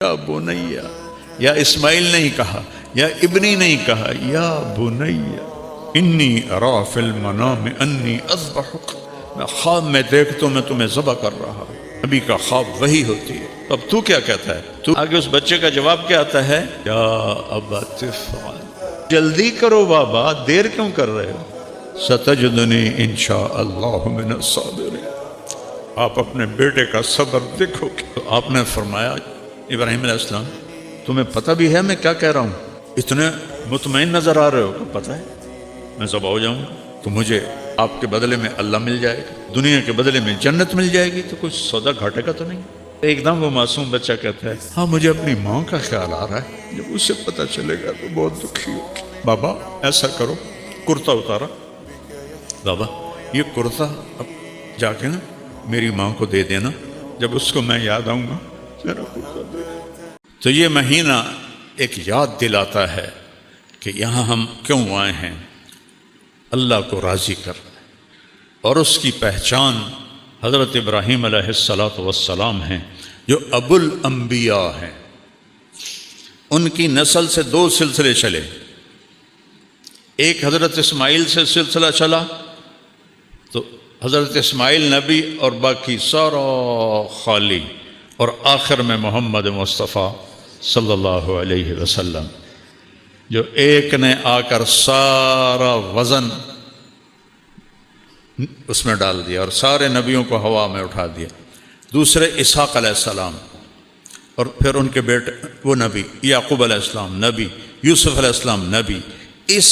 یا بنیا، یا اسماعیل نہیں کہا، یا ابنی نہیں کہا، یا بنیا انی ارا فی المنام انی اذبحک، میں خواب میں دیکھتا ہوں میں تمہیں ذبح کر رہا ہوں۔ نبی کا خواب وہی ہوتی ہے۔ اب تو کیا کہتا ہے؟ تو آگے اس بچے کا جواب کیا آتا ہے؟ یا ابت افعل، جلدی کرو بابا، دیر کیوں کر رہے ہو؟ ستجدنی انشاء اللہ من الصابرین، آپ اپنے بیٹے کا صبر دیکھو۔ تو آپ نے فرمایا ابراہیم علیہ السلام تمہیں پتہ بھی ہے میں کیا کہہ رہا ہوں؟ اتنے مطمئن نظر آ رہے ہو کہ پتہ ہے میں ذبح ہو جاؤں گا تو مجھے آپ کے بدلے میں اللہ مل جائے گا، دنیا کے بدلے میں جنت مل جائے گی، تو کچھ سودا گھاٹے کا تو نہیں۔ ایک دم وہ معصوم بچہ کہتا ہے ہاں مجھے اپنی ماں کا خیال آ رہا ہے، جب اسے پتہ چلے گا تو بہت دکھی ہوگی۔ بابا ایسا کرو، کرتا اتارا، بابا یہ کرتا اب جا کے نا میری ماں کو دے دینا، جب اس کو میں یاد آؤں گا میرا کرتا دے۔ تو یہ مہینہ ایک یاد دلاتا ہے کہ یہاں ہم کیوں آئے ہیں، اللہ کو راضی کرنا، اور اس کی پہچان حضرت ابراہیم علیہ السلام ہیں جو ابو الانبیاء ہیں۔ ان کی نسل سے دو سلسلے چلے، ایک حضرت اسماعیل سے سلسلہ چلا تو حضرت اسماعیل نبی اور باقی سارا خالی، اور آخر میں محمد مصطفیٰ صلی اللہ علیہ وسلم جو ایک نے آ کر سارا وزن اس میں ڈال دیا اور سارے نبیوں کو ہوا میں اٹھا دیا۔ دوسرے اسحاق علیہ السلام، اور پھر ان کے بیٹے وہ نبی یعقوب علیہ السلام نبی، یوسف علیہ السلام نبی۔ اس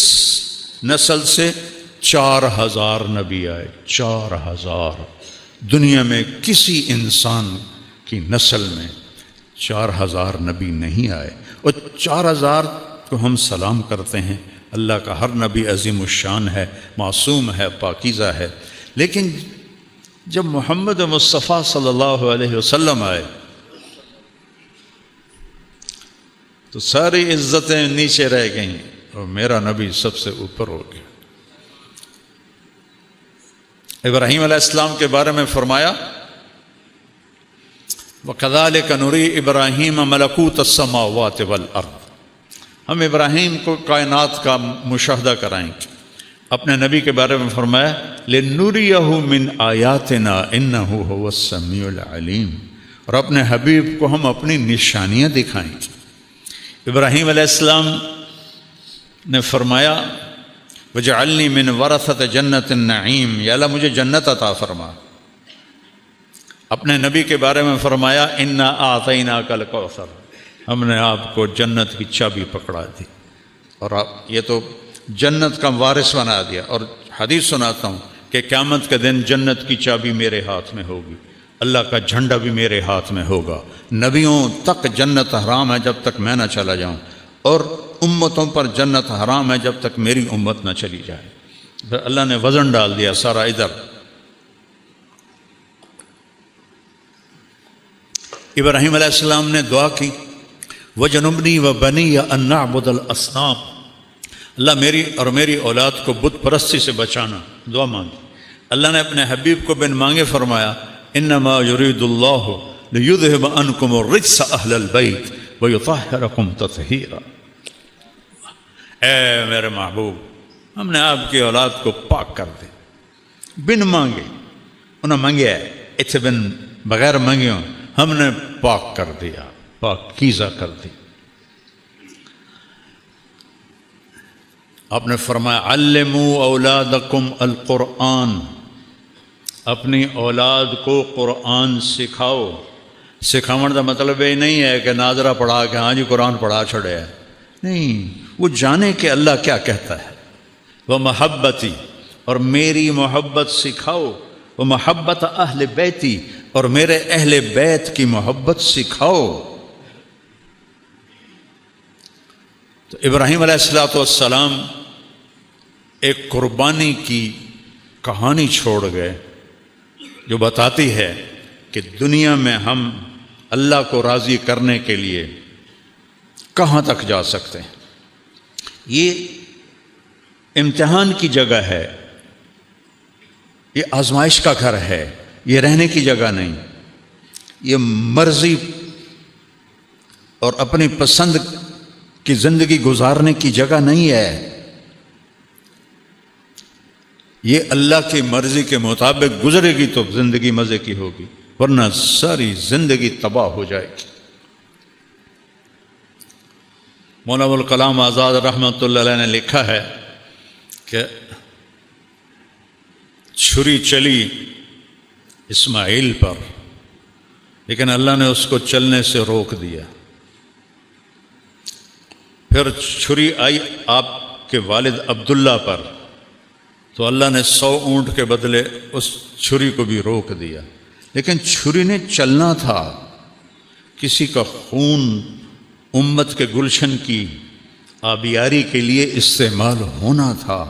نسل سے 4000 نبی آئے، 4000۔ دنیا میں کسی انسان کی نسل میں 4000 نبی نہیں آئے، اور 4000 کو ہم سلام کرتے ہیں۔ اللہ کا ہر نبی عظیم الشان ہے، معصوم ہے، پاکیزہ ہے، لیکن جب محمد مصطفیٰ صلی اللہ علیہ وسلم آئے تو ساری عزتیں نیچے رہ گئیں اور میرا نبی سب سے اوپر ہو گیا۔ ابراہیم علیہ السلام کے بارے میں فرمایا وَكَذَلِكَ نُرِي إِبْرَاهِيمَ مَلَكُوتَ السَّمَاوَاتِ وَالْأَرْضِ، ہم ابراہیم کو کائنات کا مشاہدہ کرائیں گے۔ اپنے نبی کے بارے میں فرمایا لِنُرِيَهُ مِنْ آيَاتِنَا إِنَّهُ هُوَ السَّمِيعُ الْعَلِيمُ، اور اپنے حبیب کو ہم اپنی نشانیاں دکھائیں گے۔ ابراہیم علیہ السلام نے فرمایا وَجَعَلْنِي مِنْ وَرَثَةِ جَنَّةِ النَّعِيمِ، یا اللہ مجھے جنت عطا فرما۔ اپنے نبی کے بارے میں فرمایا اِنَّا أَعْطَيْنَاكَ الْكَوْثَرَ، ہم نے آپ کو جنت کی چابی پکڑا دی، اور آپ یہ تو جنت کا وارث بنا دیا۔ اور حدیث سناتا ہوں کہ قیامت کے دن جنت کی چابی میرے ہاتھ میں ہوگی، اللہ کا جھنڈا بھی میرے ہاتھ میں ہوگا۔ نبیوں تک جنت حرام ہے جب تک میں نہ چلا جاؤں، اور امتوں پر جنت حرام ہے جب تک میری امت نہ چلی جائے۔ پھر اللہ نے وزن ڈال دیا سارا ادھر۔ ابراہیم علیہ السلام نے دعا کی وَجَنُبْنِي وَبَنِيَّ أَن نَعْبُدَ الْأَصْنَامَ، اللہ میری اور میری اولاد کو بت پرستی سے بچانا، دعا مانگی۔ اللہ نے اپنے حبیب کو بن مانگے فرمایا إِنَّمَا يُرِيدُ اللَّهُ لِيُذْهِبَ عَنْكُمُ الرِّجْسَ أَهْلَ الْبَيْتِ وَيُطَهِّرَكُمْ تَطْهِيرًا، اے میرے محبوب ہم نے آپ کی اولاد کو پاک کر دے، بن مانگے، انہوں مانگے ہے اتنے بن بغیر مانگیوں ہم نے پاک کر دیا، پاکیزہ کر دی۔ آپ نے فرمایا علموا اولادکم القرآن، اپنی اولاد کو قرآن سکھاؤ۔ سکھاؤں کا مطلب یہ نہیں ہے کہ ناظرہ پڑھا کہ ہاں جی قرآن پڑھا چھڑے ہے، نہیں، وہ جانے کہ اللہ کیا کہتا ہے۔ وہ محبتی، اور میری محبت سکھاؤ، وہ محبت اہل بیتی، اور میرے اہل بیت کی محبت سکھاؤ۔ تو ابراہیم علیہ السلام ایک قربانی کی کہانی چھوڑ گئے جو بتاتی ہے کہ دنیا میں ہم اللہ کو راضی کرنے کے لیے کہاں تک جا سکتے ہیں۔ یہ امتحان کی جگہ ہے، یہ آزمائش کا گھر ہے، یہ رہنے کی جگہ نہیں۔ یہ مرضی اور اپنی پسند کی زندگی گزارنے کی جگہ نہیں ہے. یہ اللہ کی مرضی کے مطابق گزرے گی تو زندگی مزے کی ہوگی، ورنہ ساری زندگی تباہ ہو جائے گی. مولانا ابوالکلام آزاد رحمۃ اللہ علیہ نے لکھا ہے کہ چھری چلی اسماعیل پر، لیکن اللہ نے اس کو چلنے سے روک دیا. پھر چھری آئی آپ کے والد عبداللہ پر، تو اللہ نے 100 اونٹ کے بدلے اس چھری کو بھی روک دیا. لیکن چھری نے چلنا تھا، کسی کا خون امت کے گلشن کی آبیاری کے لیے استعمال ہونا تھا.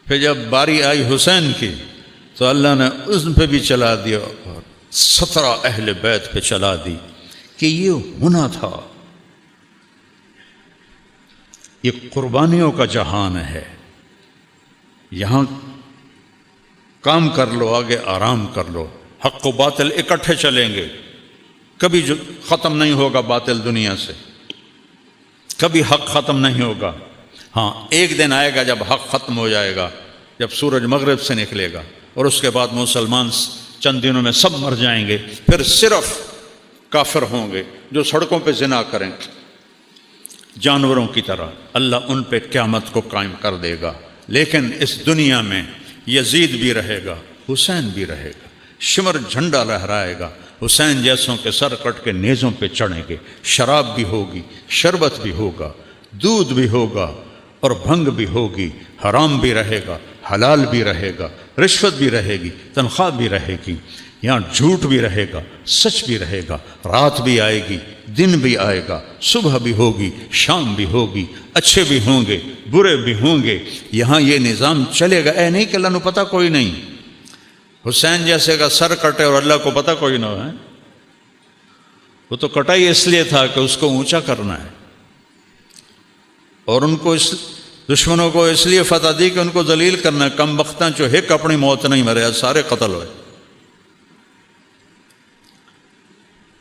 پھر جب باری آئی حسین کی تو اللہ نے اس پہ بھی چلا دیا اور 17 اہل بیت پہ چلا دی کہ یہ ہونا تھا. یہ قربانیوں کا جہان ہے. یہاں کام کر لو، آگے آرام کر لو. حق و باطل اکٹھے چلیں گے، کبھی ختم نہیں ہوگا باطل دنیا سے، کبھی حق ختم نہیں ہوگا. ہاں ایک دن آئے گا جب حق ختم ہو جائے گا، جب سورج مغرب سے نکلے گا، اور اس کے بعد مسلمان چند دنوں میں سب مر جائیں گے. پھر صرف کافر ہوں گے جو سڑکوں پہ زنا کریں جانوروں کی طرح. اللہ ان پہ قیامت کو قائم کر دے گا. لیکن اس دنیا میں یزید بھی رہے گا، حسین بھی رہے گا، شمر جھنڈا لہرائے گا. حسین جیسوں کے سر کٹ کے نیزوں پہ چڑھیں گے. شراب بھی ہوگی، شربت بھی ہوگا، دودھ بھی ہوگا، اور بھنگ بھی ہوگی. حرام بھی رہے گا، حلال بھی رہے گا، رشوت بھی رہے گی، تنخواہ بھی رہے گی. یہاں جھوٹ بھی رہے گا، سچ بھی رہے گا. رات بھی آئے گی، دن بھی آئے گا، صبح بھی ہوگی، شام بھی ہوگی. اچھے بھی ہوں گے، برے بھی ہوں گے. یہاں یہ نظام چلے گا. اے نہیں کہ اللہ نو پتہ کوئی نہیں. حسین جیسے کا سر کٹے اور اللہ کو پتہ کوئی نہ ہے. وہ تو کٹا ہی اس لیے تھا کہ اس کو اونچا کرنا ہے، اور ان کو دشمنوں کو اس لیے فتح دی کہ ان کو ذلیل کرنا ہے. کم بختاں جو ایک اپنی موت نہیں مرے، سارے قتل ہوئے.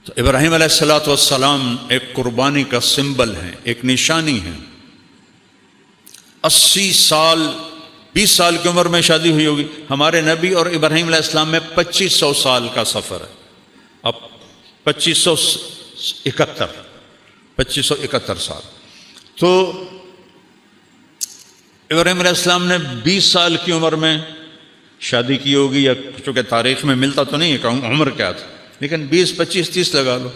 تو ابراہیم علیہ السلام ایک قربانی کا سمبل ہیں، ایک نشانی ہے. 80 سال 20 سال کی عمر میں شادی ہوئی ہوگی. ہمارے نبی اور ابراہیم علیہ السلام میں 2500 سال کا سفر ہے. اب 2571 سال. تو ابراہیم علیہ السلام نے 20 سال کی عمر میں شادی کی ہوگی، یا چونکہ تاریخ میں ملتا تو نہیں ہے کہ عمر کیا تھا، لیکن 20 25 30 لگا لو.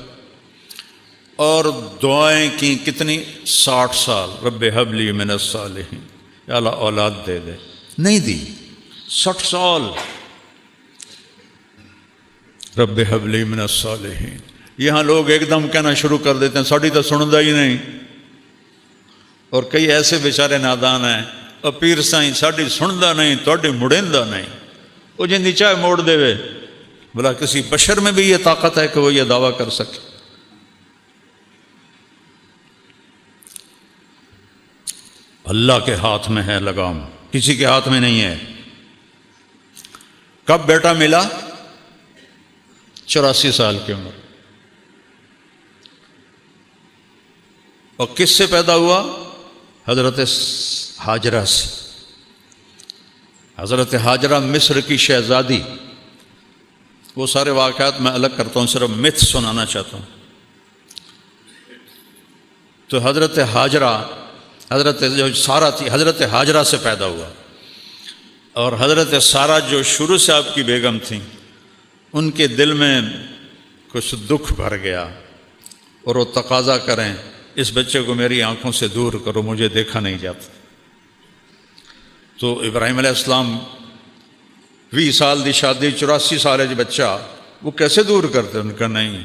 اور دعائیں کی کتنی؟ 60 سال. رب ہب لی من الصالحین، یا اللہ اولاد دے دے. نہیں دی. 60 سال. رب ہب لی من الصالحین. یہاں لوگ ایک دم کہنا شروع کر دیتے ہیں ساڑی تو سندا ہی نہیں. اور کئی ایسے بیچارے نادان ہیں، اور پیر سائیں ساڑی سندا نہیں، توڑی مڑیندا نہیں. وہ جن چاہے موڑ دے وے. بلا کسی بشر میں بھی یہ طاقت ہے کہ وہ یہ دعویٰ کر سکے؟ اللہ کے ہاتھ میں ہے لگام، کسی کے ہاتھ میں نہیں ہے. کب بیٹا ملا؟ 84 سال کی عمر. اور کس سے پیدا ہوا؟ حضرت ہاجرہ سے. حضرت ہاجرہ مصر کی شہزادی. وہ سارے واقعات میں الگ کرتا ہوں، صرف متھ سنانا چاہتا ہوں. تو حضرت ہاجرہ، حضرت جو سارہ تھی، حضرت ہاجرہ سے پیدا ہوا. اور حضرت سارہ جو شروع سے آپ کی بیگم تھیں، ان کے دل میں کچھ دکھ بھر گیا، اور وہ تقاضا کریں اس بچے کو میری آنکھوں سے دور کرو، مجھے دیکھا نہیں جاتا. تو ابراہیم علیہ السلام 20 سال دی شادی، 84 سال ہے بچہ، وہ کیسے دور کرتے؟ ان کا نہیں.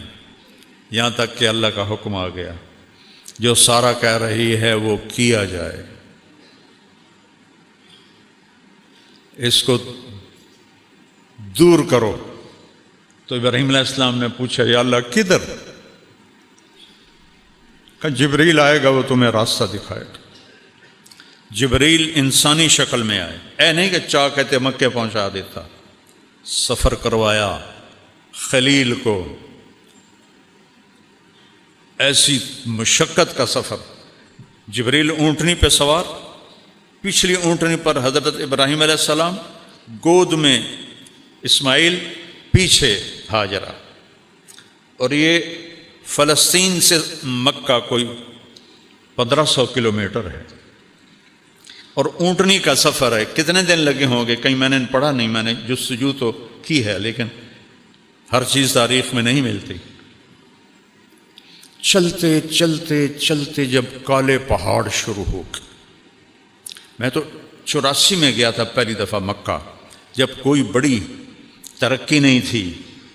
یہاں تک کہ اللہ کا حکم آ گیا، جو سارہ کہہ رہی ہے وہ کیا جائے. اس کو دور کرو. تو ابراہیم علیہ السلام نے پوچھا یا اللہ کدھر؟ کہ جبریل آئے گا، وہ تمہیں راستہ دکھائے گا. جبریل انسانی شکل میں آئے. اے نہیں کہ چاہ کہتے مکے پہنچا دیتا. سفر کروایا خلیل کو. ایسی مشقت کا سفر، جبریل اونٹنی پہ سوار، پچھلی اونٹنی پر حضرت ابراہیم علیہ السلام، گود میں اسماعیل، پیچھے ہاجرہ، اور یہ فلسطین سے مکہ کوئی 1500 کلومیٹر ہے، اور اونٹنی کا سفر ہے۔ کتنے دن لگے ہوں گے کہیں میں نے پڑھا نہیں، میں نے جستجو تو کی ہے لیکن ہر چیز تاریخ میں نہیں ملتی۔ چلتے چلتے چلتے جب کالے پہاڑ شروع ہو گئے، میں تو 84 میں گیا تھا پہلی دفعہ مکہ، جب کوئی بڑی ترقی نہیں تھی،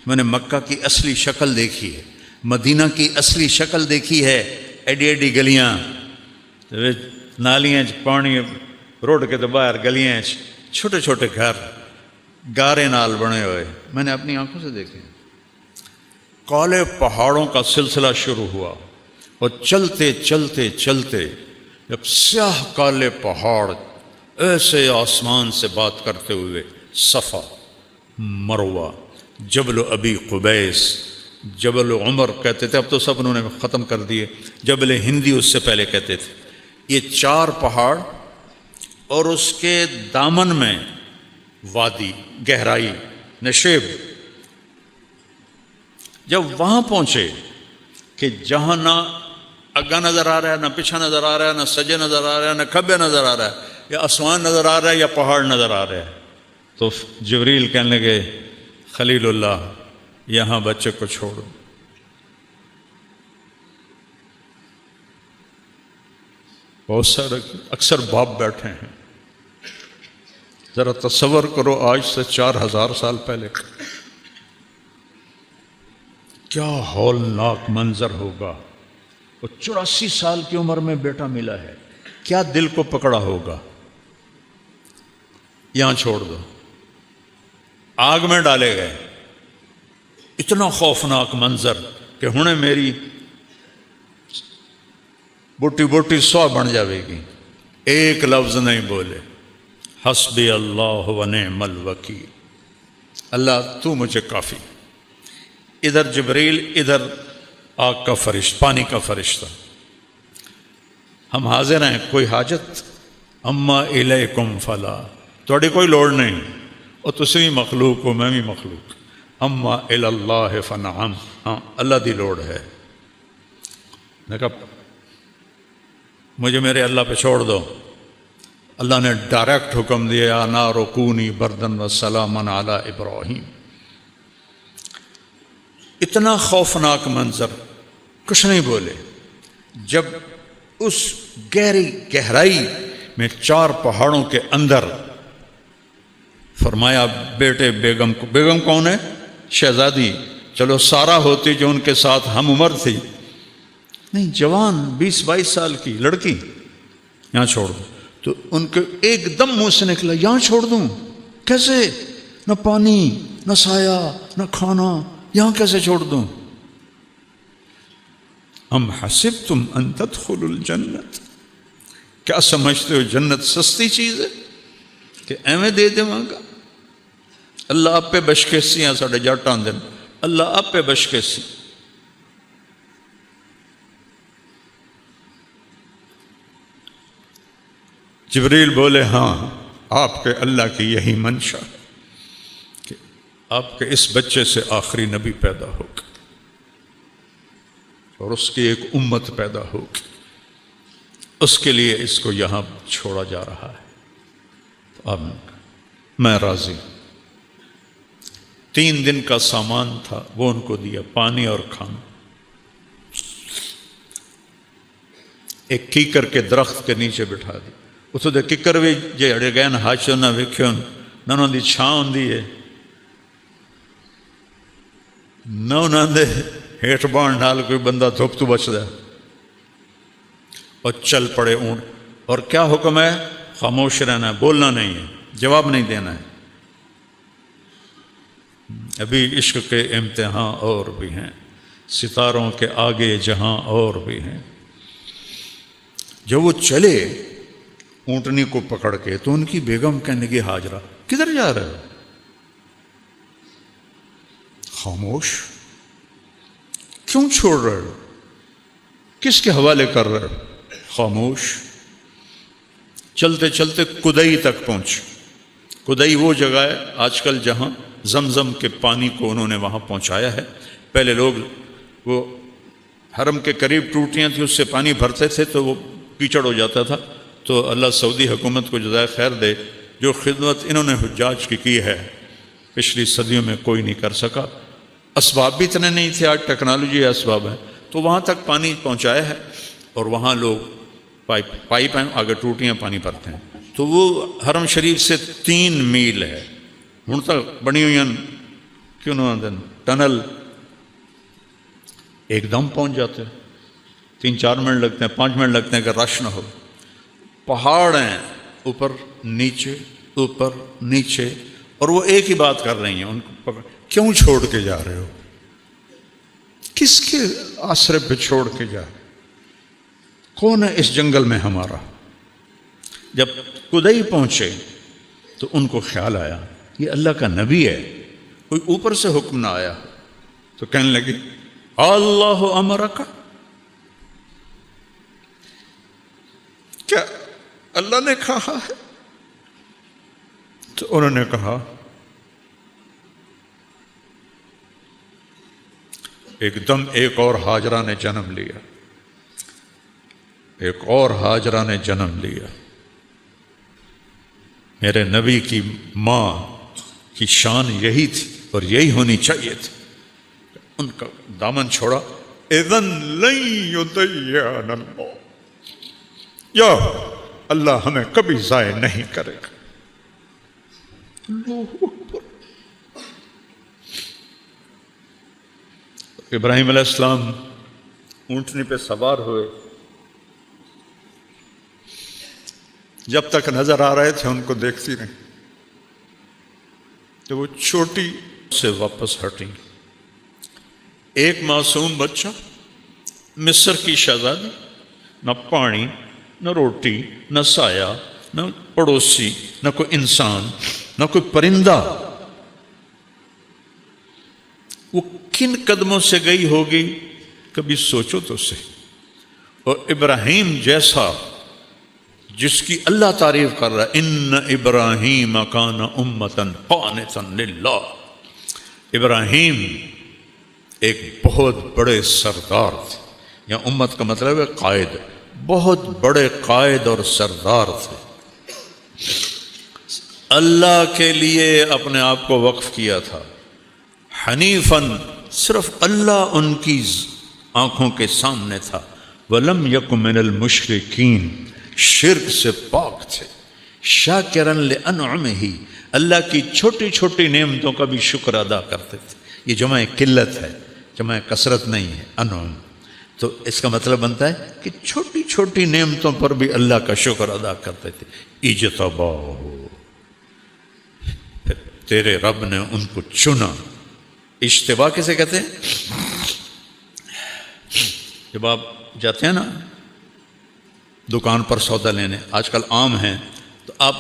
میں نے مکہ کی اصلی شکل دیکھی ہے، مدینہ کی اصلی شکل دیکھی ہے، ایڈی ایڈی گلیاں، نالیاں پانی روڈ کے تو باہر، گلیاں چھوٹے چھوٹے گھر گارے نال بنے ہوئے، میں نے اپنی آنکھوں سے دیکھے۔ کالے پہاڑوں کا سلسلہ شروع ہوا، اور چلتے چلتے چلتے جب سیاہ کالے پہاڑ ایسے آسمان سے بات کرتے ہوئے، صفا، مروہ، جبل ابی قبیس، جبل عمر کہتے تھے، اب تو سب انہوں نے ختم کر دیے، جبل ہندی اس سے پہلے کہتے تھے، یہ 4 پہاڑ اور اس کے دامن میں وادی، گہرائی، نشیب۔ جب وہاں پہنچے کہ جہاں نہ اگا نظر آ رہا ہے، نہ پیچھا نظر آ رہا ہے، نہ سجے نظر آ رہا ہے، نہ کھبے نظر آ رہا ہے، یا آسمان نظر آ رہا ہے یا پہاڑ نظر آ رہا ہے، تو جبریل کہنے لگے خلیل اللہ یہاں بچے کو چھوڑو۔ بہت سارے اکثر باپ بیٹھے ہیں، ذرا تصور کرو آج سے 4000 سال پہلے کیا ہولناک منظر ہوگا، وہ 84 سال کی عمر میں بیٹا ملا ہے، کیا دل کو پکڑا ہوگا۔ یہاں چھوڑ دو، آگ میں ڈالے گئے، اتنا خوفناک منظر کہ ہنے میری بوٹی بوٹی 100 بن جاوے گی، ایک لفظ نہیں بولے، حسبی اللہ و نعم الوکیل، اللہ تو مجھے کافی۔ ادھر جبریل، ادھر آگ کا فرشتہ، پانی کا فرشتہ، ہم حاضر ہیں، کوئی حاجت؟ اما الیکم فلا، تھوڑی کوئی لوڑ نہیں، اور تسی بھی مخلوق ہو، میں بھی مخلوق، اما اللہ فنعم، ہاں اللہ دی لوڑ ہے۔ میں کہا مجھے میرے اللہ پہ چھوڑ دو۔ اللہ نے ڈائریکٹ حکم دیا، یا نار کونی بردن و سلاما علی ابراہیم۔ اتنا خوفناک منظر، کچھ نہیں بولے۔ جب اس گہرائی میں 4 پہاڑوں کے اندر فرمایا بیٹے بیگم کو، بیگم کون ہے؟ شہزادی، چلو سارا ہوتی جو ان کے ساتھ ہم عمر تھی، نہیں جوان 20-22 سال کی لڑکی، یہاں چھوڑ دو۔ تو ان کے ایک دم منہ سے نکلا، یہاں چھوڑ دوں؟ کیسے؟ نہ پانی، نہ سایہ، نہ کھانا، یہاں کیسے چھوڑ دوں؟ ام حسبتم ان تدخلوا الجنت، کیا سمجھتے ہو جنت سستی چیز ہے کہ ایویں دے دے وہاں کا؟ اللہ آپ پہ بشکیسی ہیں، ساڑھے جاٹاں دن اللہ آپ پہ بشکیسی۔ جبریل بولے ہاں، آپ کے اللہ کی یہی منشا کہ آپ کے اس بچے سے آخری نبی پیدا ہوگا اور اس کی ایک امت پیدا ہوگی، اس کے لیے اس کو یہاں چھوڑا جا رہا ہے۔ تو اب میں راضی۔ 3 دن کا سامان تھا وہ ان کو دیا، پانی اور کھانا۔ ایک کیکر کے درخت کے نیچے بٹھا دی، اتو دے ککر بھی جڑے گئے ہاچو نہ ویکھو نہ انہوں دی چھاں ہوندی ہے، نہ انہوں دے ہیٹھ بان ڈال کوئی بندہ دھوپ تو بچدا ہے۔ اور چل پڑے اونٹ، اور کیا حکم ہے؟ خاموش رہنا ہے، بولنا نہیں ہے، جواب نہیں دینا ہے۔ ابھی عشق کے امتحان اور بھی ہیں، ستاروں کے آگے جہاں اور بھی ہیں۔ جب وہ چلے اونٹنی کو پکڑ کے تو ان کی بیگم کہنے لگی ہاجرہ کدھر جا رہے ہو؟ خاموش، کیوں چھوڑ رہے ہو؟ کس کے حوالے کر رہے ہو؟ خاموش. چلتے چلتے کدئی تک پہنچ. کدئی وہ جگہ ہے آج کل جہاں زمزم کے پانی کو انہوں نے وہاں پہنچایا ہے. پہلے لوگ وہ حرم کے قریب ٹوٹیاں تھیں، اس سے پانی بھرتے تھے تو وہ کیچڑ ہو جاتا تھا. تو اللہ سعودی حکومت کو جزائے خیر دے، جو خدمت انہوں نے حجاج کی ہے پچھلی صدیوں میں کوئی نہیں کر سکا. اسباب بھی اتنے نہیں تھے، آج ٹیکنالوجی اسباب ہے، تو وہاں تک پانی پہنچایا ہے. اور وہاں لوگ پائپ ہیں، آگے ٹوٹیاں پانی بھرتے ہیں. تو وہ حرم شریف سے 3 میل ہے ہن تک بنی ہوئی کیوں نہ ٹنل، ایک دم پہنچ جاتے ہیں. 3-4 منٹ لگتے ہیں، 5 منٹ لگتے ہیں کہ رش نہ ہو. پہاڑ ہیں اوپر نیچے اوپر نیچے، اور وہ ایک ہی بات کر رہی ہیں ان کو کیوں چھوڑ کے جا رہے ہو؟ کس کے آسرے پہ چھوڑ کے جا رہے؟ کون ہے اس جنگل میں ہمارا؟ جب کدئی پہنچے تو ان کو خیال آیا یہ اللہ کا نبی ہے، کوئی اوپر سے حکم نہ آیا. تو کہنے لگے اللہ امرک، کیا اللہ نے کہا ہے؟ تو انہوں نے کہا ایک دم ایک اور ہاجرہ نے جنم لیا، ایک اور ہاجرہ نے جنم لیا. میرے نبی کی ماں کی شان یہی تھی اور یہی ہونی چاہیے تھی. ان کا دامن چھوڑا. اذن لن یضیعنا اللہ، یا اللہ ہمیں کبھی ضائع نہیں کرے گا. اللہ اکبر. ابراہیم علیہ السلام اونٹنی پہ سوار ہوئے، جب تک نظر آ رہے تھے ان کو دیکھتی رہی. تو وہ چھوٹی سے واپس ہٹی. ایک معصوم بچہ، مصر کی شہزادی، نہ پانی نہ روٹی نہ سایہ نہ پڑوسی نہ کوئی انسان نہ کوئی پرندہ. وہ کن قدموں سے گئی ہوگی کبھی سوچو تو صحیح. اور ابراہیم جیسا جس کی اللہ تعریف کر رہا ہے، ان ابراہیم کان امۃ قانتا للہ. ابراہیم ایک بہت بڑے سردار تھے. یہاں امت کا مطلب ہے قائد، بہت بڑے قائد اور سردار تھے. اللہ کے لیے اپنے آپ کو وقف کیا تھا. حنیفاً، صرف اللہ ان کی آنکھوں کے سامنے تھا. ولم یک من المشرکین، شرک سے پاک تھے. شاکرا لانعمہ، اللہ کی چھوٹی چھوٹی نعمتوں کا بھی شکر ادا کرتے تھے. یہ جمع قلت ہے، جمع کثرت نہیں ہے. انعم تو اس کا مطلب بنتا ہے کہ چھوٹی چھوٹی نعمتوں پر بھی اللہ کا شکر ادا کرتے تھے. اجتباہ، تیرے رب نے ان کو چنا. اجتباء کسے کہتے ہیں؟ جب آپ جاتے ہیں نا دکان پر سودا لینے، آج کل آم ہیں تو آپ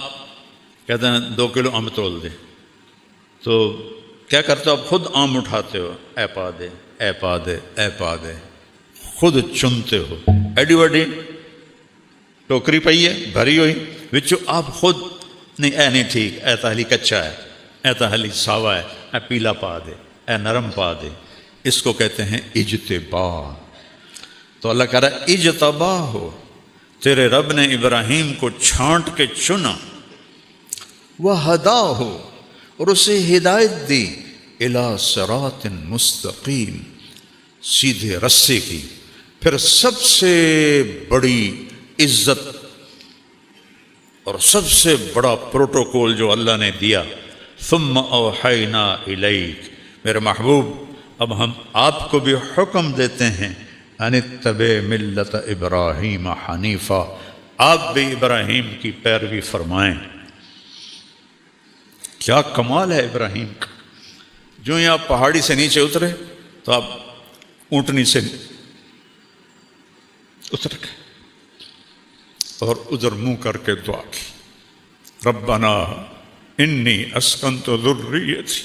کہتے ہیں 2 کلو آم تول دے. تو کیا کرتے ہو آپ؟ خود آم اٹھاتے ہو، اے پا دے اے پا دے اے پا دے، خود چنتے ہو. ایڈی وڈی ٹوکری پئی ہے بھری ہوئی، وچوں آپ خود نہیں، اے نہیں ٹھیک، اے تاہلی کچا ہے، اے تاہلی ساوا ہے، اے پیلا پا دے، اے نرم پا دے. اس کو کہتے ہیں اجتباء. تو اللہ کہہ رہا ہے اجتباء ہو، تیرے رب نے ابراہیم کو چھانٹ کے چنا. وہدا ہو، اور اسے ہدایت دی. الی صراط مستقیم، سیدھے رستے کی. پھر سب سے بڑی عزت اور سب سے بڑا پروٹوکول جو اللہ نے دیا، ثم اوحینا الیک، میرے محبوب اب ہم آپ کو بھی حکم دیتے ہیں، ان اتبع ملت ابراہیم حنیفا، آپ بھی ابراہیم کی پیروی فرمائیں. کیا کمال ہے ابراہیم کا. جو ہی آپ پہاڑی سے نیچے اترے تو آپ اونٹنی سے اتر گئے اور ادھر منہ کر کے دعا کی، ربنا انی اسکنت ذریتی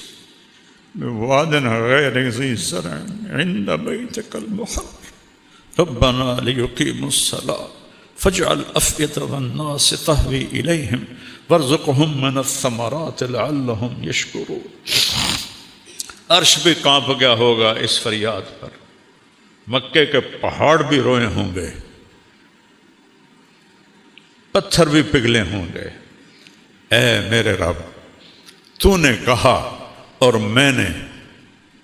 بواد غیر ذی زرع عند بیتک المحرم ربنا لیقیموا الصلاۃ فاجعل افئدة الناس تهوی الیہم وارزقہم من الثمرات لعلہم یشکرون۔ عرش بھی کانپ گیا ہوگا اس فریاد پر، مکے کے پہاڑ بھی روئے ہوں گے، پتھر بھی پگھلے ہوں گے۔ اے میرے رب، تو نے کہا اور میں نے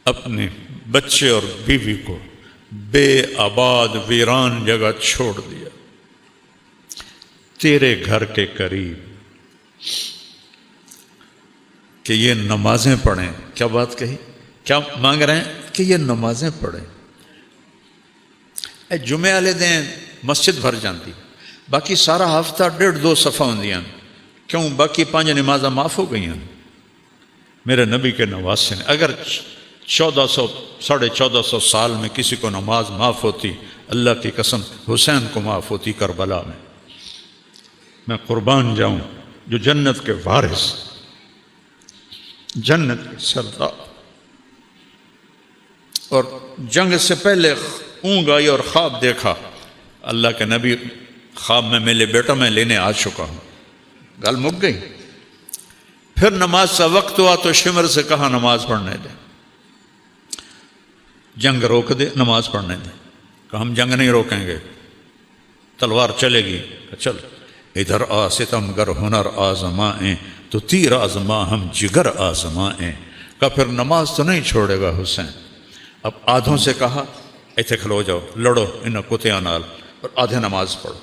اپنے بچے اور بیوی کو بے آباد ویران جگہ چھوڑ دیا تیرے گھر کے قریب کہ یہ نمازیں پڑھیں۔ کیا بات کہی؟ کیا مانگ رہے ہیں؟ کہ یہ نمازیں پڑھیں۔ اے جمعے والے دن مسجد بھر جاتی، باقی سارا ہفتہ 1.5-2 صفحہ ہوندیاں، کیوں باقی 5 نمازاں معاف ہو گئی ہیں۔ میرے نبی کے نواسے نے اگر 1400-1450 سال میں کسی کو نماز معاف ہوتی، اللہ کی قسم حسین کو معاف ہوتی کربلا میں۔ میں قربان جاؤں جو جنت کے وارث، جنت کے سردار، اور جنگ سے پہلے اونگ آئی اور خواب دیکھا، اللہ کے نبی خواب میں میرے بیٹا میں لینے آ چکا ہوں، گل مک گئی۔ پھر نماز کا وقت ہوا تو شمر سے کہا نماز پڑھنے دے، جنگ روک دے، نماز پڑھنے دے۔ کہ ہم جنگ نہیں روکیں گے، تلوار چلے گی۔ چل ادھر آ ستم گر ہنر آزمائیں تو تیر آزما ہم جگر آزمائیں۔ کہ پھر نماز تو نہیں چھوڑے گا حسین۔ اب آدھوں سے کہا ایتھے کھلو جاؤ، لڑو ان کتیاں نال، اور آدھے نماز پڑھو۔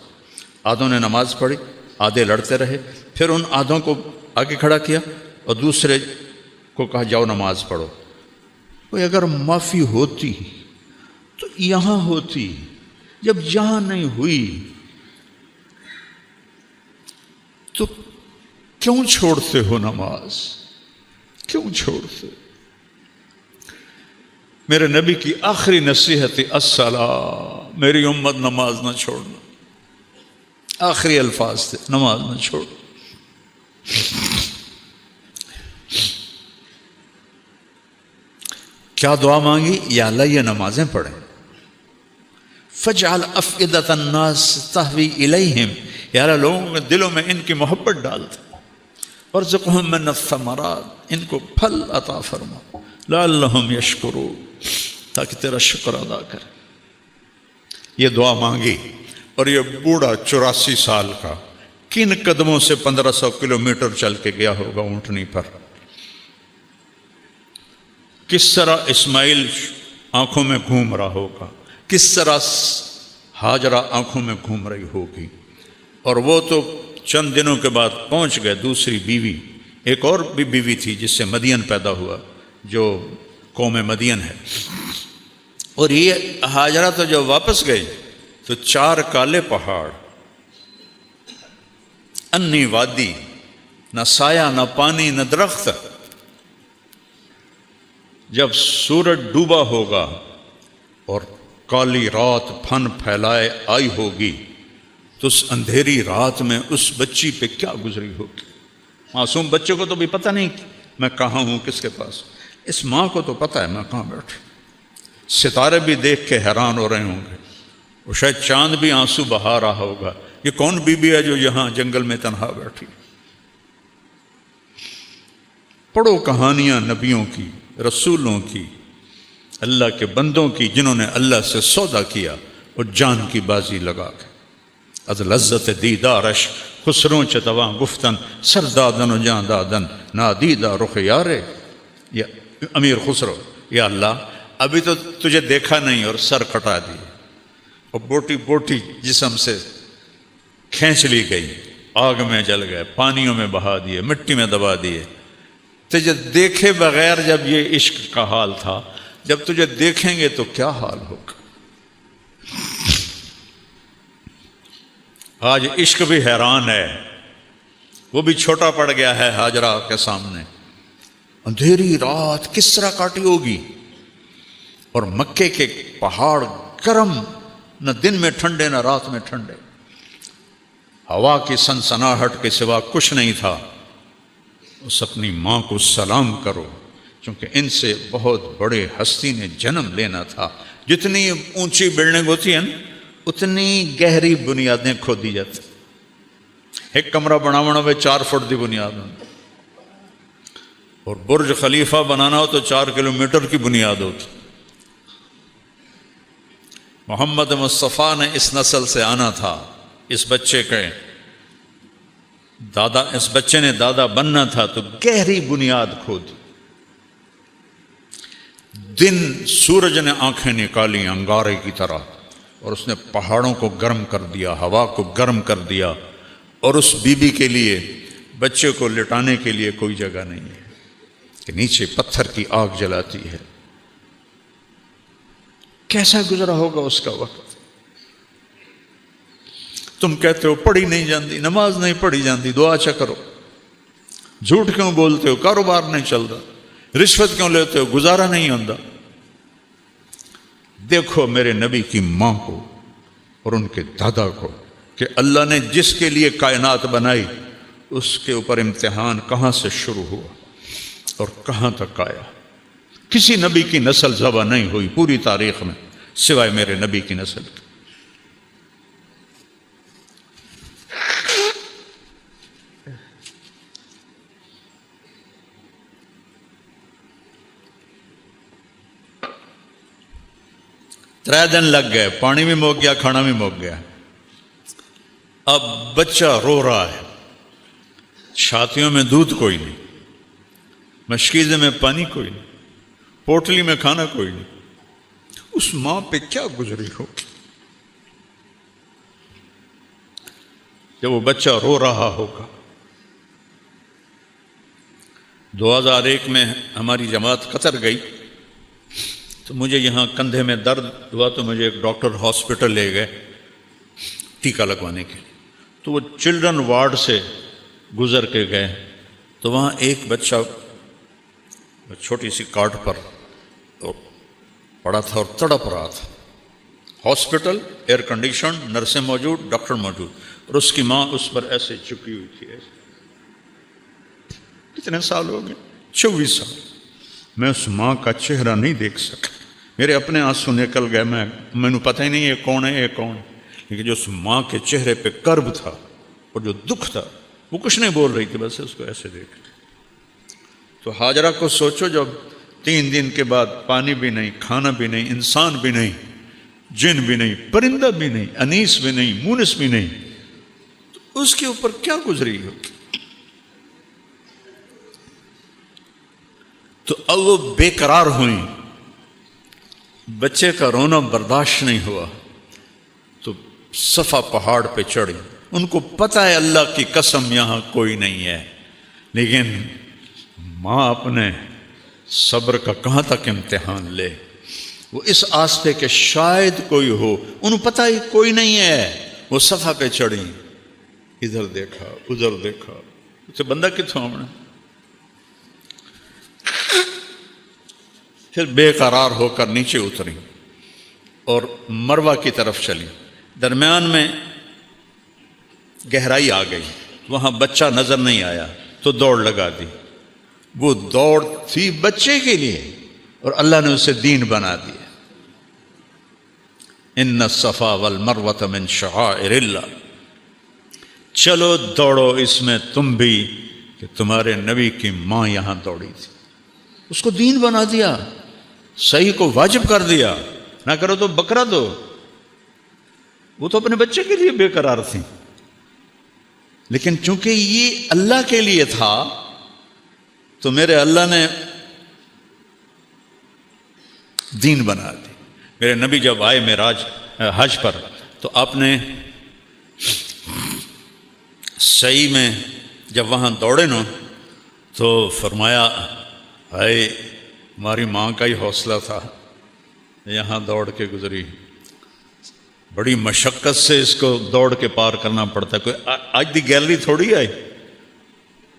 آدھوں نے نماز پڑھی، آدھے لڑتے رہے۔ پھر ان آدھوں کو آگے کھڑا کیا اور دوسرے کو کہا جاؤ نماز پڑھو۔ کوئی اگر معافی ہوتی تو یہاں ہوتی، جب یہاں نہیں ہوئی تو کیوں چھوڑتے ہو نماز؟ کیوں چھوڑتے؟ میرے نبی کی آخری نصیحت الصلاۃ، میری امت نماز نہ چھوڑنا، آخری الفاظ تھے، نماز نہ چھوڑ۔ کیا دعا مانگی؟ یا اللہ یہ نمازیں پڑھیں، فجعل افئدۃ الناس تہوی الیہم، یا اللہ لوگوں کے دلوں میں ان کی محبت ڈال دے، وارزقہم من الثمرات، ان کو پھل عطا فرما، لعلہم یشکرون، تاکہ تیرا شکر ادا کرے۔ یہ دعا مانگی، اور یہ بوڑھا 84 سال کا کن قدموں سے 1500 کلومیٹر چل کے گیا ہوگا اونٹنی پر، کس طرح اسماعیل آنکھوں میں گھوم رہا ہوگا، کس طرح ہاجرہ آنکھوں میں گھوم رہی ہوگی۔ اور وہ تو چند دنوں کے بعد پہنچ گئے دوسری بیوی، ایک اور بھی بیوی تھی جس سے مدین پیدا ہوا، جو قوم مدین ہے۔ اور یہ ہاجرہ تو جب واپس گئی تو 4 کالے پہاڑ، انی وادی، نہ سایہ نہ پانی نہ درخت۔ جب سورج ڈوبا ہوگا اور کالی رات پھن پھیلائے آئی ہوگی تو اس اندھیری رات میں اس بچی پہ کیا گزری ہوگی۔ معصوم بچے کو تو بھی پتہ نہیں میں کہاں ہوں، کس کے پاس، اس ماں کو تو پتہ ہے میں کہاں بیٹھا۔ ستارے بھی دیکھ کے حیران ہو رہے ہوں گے، اور شاید چاند بھی آنسو بہا رہا ہوگا، یہ کون بی بی ہے جو یہاں جنگل میں تنہا بیٹھی۔ پڑھو کہانیاں نبیوں کی، رسولوں کی، اللہ کے بندوں کی، جنہوں نے اللہ سے سودا کیا اور جان کی بازی لگا کے۔ از لذت دیدارش خسروں چتواں گفتن، سردادن و جاں دادن نادیدہ رخ یارے۔ یا امیر خسرو، یا اللہ ابھی تو تجھے دیکھا نہیں اور سر کٹا دی، اور بوٹی بوٹی جسم سے کھینچ لی گئی، آگ میں جل گئے، پانیوں میں بہا دیے، مٹی میں دبا دیے۔ تجھے دیکھے بغیر جب یہ عشق کا حال تھا، جب تجھے دیکھیں گے تو کیا حال ہوگا۔ آج عشق بھی حیران ہے، وہ بھی چھوٹا پڑ گیا ہے ہاجرہ کے سامنے۔ اندھیری رات کس طرح کاٹی ہوگی، اور مکے کے پہاڑ گرم، نہ دن میں ٹھنڈے نہ رات میں ٹھنڈے، ہوا کی سنسناہٹ کے سوا کچھ نہیں تھا۔ اس اپنی ماں کو سلام کرو، چونکہ ان سے بہت بڑے ہستی نے جنم لینا تھا، جتنی اونچی بلڈنگ ہوتی ہے نا اتنی گہری بنیادیں کھودی جاتی. ایک کمرہ بناونا ہوئے 4 فٹ دی بنیاد ہوں، اور برج خلیفہ بنانا ہو تو 4 کلومیٹر کی بنیاد ہوتی. محمد مصطفیٰ نے اس نسل سے آنا تھا، اس بچے نے دادا بننا تھا، تو گہری بنیاد کھودی. دن سورج نے آنکھیں نکالی انگارے کی طرح، اور اس نے پہاڑوں کو گرم کر دیا، ہوا کو گرم کر دیا، اور اس بی بی کے لیے بچے کو لٹانے کے لیے کوئی جگہ نہیں ہے کہ نیچے پتھر کی آگ جلاتی ہے. کیسا گزرا ہوگا اس کا وقت. تم کہتے ہو پڑھی نہیں جاندی، نماز نہیں پڑھی جاندی، دعا اچھا کرو. جھوٹ کیوں بولتے ہو، کاروبار نہیں چلتا. رشوت کیوں لیتے ہو، گزارا نہیں ہوتا. دیکھو میرے نبی کی ماں کو اور ان کے دادا کو کہ اللہ نے جس کے لیے کائنات بنائی اس کے اوپر امتحان کہاں سے شروع ہوا اور کہاں تک آیا. کسی نبی کی نسل ذبح نہیں ہوئی پوری تاریخ میں سوائے میرے نبی کی نسل کی. ترے دن لگ گئے، پانی بھی مک گیا، کھانا بھی مک گیا. اب بچہ رو رہا ہے، چھاتیوں میں دودھ کوئی نہیں، مشکیزے میں پانی کوئی نہیں، پوٹلی میں کھانا کوئی نہیں. اس ماں پہ کیا گزری ہوگی جب وہ بچہ رو رہا ہوگا. 2001 میں ہماری جماعت قطر گئی تو مجھے یہاں کندھے میں درد ہوا تو مجھے ایک ڈاکٹر ہاسپٹل لے گئے ٹیکہ لگوانے کے لیے. تو وہ چلڈرن وارڈ سے گزر کے گئے تو وہاں ایک بچہ چھوٹی سی کاٹ پر پڑا تھا اور تڑپ رہا تھا. ہاسپٹل ایئر کنڈیشن، نرسیں موجود، ڈاکٹر موجود، اور اس کی ماں اس پر ایسے چکی ہوئی تھی. ایسے کتنے سال ہو گئے؟ 24 سال. میں اس ماں کا چہرہ نہیں دیکھ سکا، میرے اپنے آنسو نکل گئے. میں نے پتہ ہی نہیں یہ کون ہے، یہ کون ہے. لیکن جو اس ماں کے چہرے پہ کرب تھا اور جو دکھ تھا، وہ کچھ نہیں بول رہی تھی، بس اس کو ایسے دیکھ. تو ہاجرہ کو سوچو جب 3 دن کے بعد پانی بھی نہیں، کھانا بھی نہیں، انسان بھی نہیں، جن بھی نہیں، پرندہ بھی نہیں، انیس بھی نہیں، مونس بھی نہیں، تو اس کے اوپر کیا گزری ہوگی. تو اب وہ بے قرار ہوئیں، بچے کا رونا برداشت نہیں ہوا تو صفا پہاڑ پہ چڑھی. ان کو پتہ ہے اللہ کی قسم یہاں کوئی نہیں ہے، لیکن ماں اپنے صبر کا کہاں تک امتحان لے. وہ اس آس پہ کہ شاید کوئی ہو، انہوں پتہ ہی کوئی نہیں ہے. وہ صفا پہ چڑھی، ادھر دیکھا ادھر دیکھا، اسے بندہ کتوں آمنا. پھر بے قرار ہو کر نیچے اتری اور مروہ کی طرف چلی. درمیان میں گہرائی آ گئی، وہاں بچہ نظر نہیں آیا تو دوڑ لگا دی. وہ دوڑ تھی بچے کے لیے اور اللہ نے اسے دین بنا دیا. ان الصفا والمروہ من شعائر اللہ. چلو دوڑو اس میں تم بھی، کہ تمہارے نبی کی ماں یہاں دوڑی تھی، اس کو دین بنا دیا، صحیح کو واجب کر دیا. نہ کرو تو بکرا دو. وہ تو اپنے بچے کے لیے بے قرار تھی، لیکن چونکہ یہ اللہ کے لیے تھا تو میرے اللہ نے دین بنا دی. میرے نبی جب آئے معراج حج پر تو آپ نے صحیح میں جب وہاں دوڑے نا تو فرمایا ہائے ہماری ماں کا ہی حوصلہ تھا، یہاں دوڑ کے گزری. بڑی مشقت سے اس کو دوڑ کے پار کرنا پڑتا ہے. کوئی آج دی گیلری تھوڑی آئی،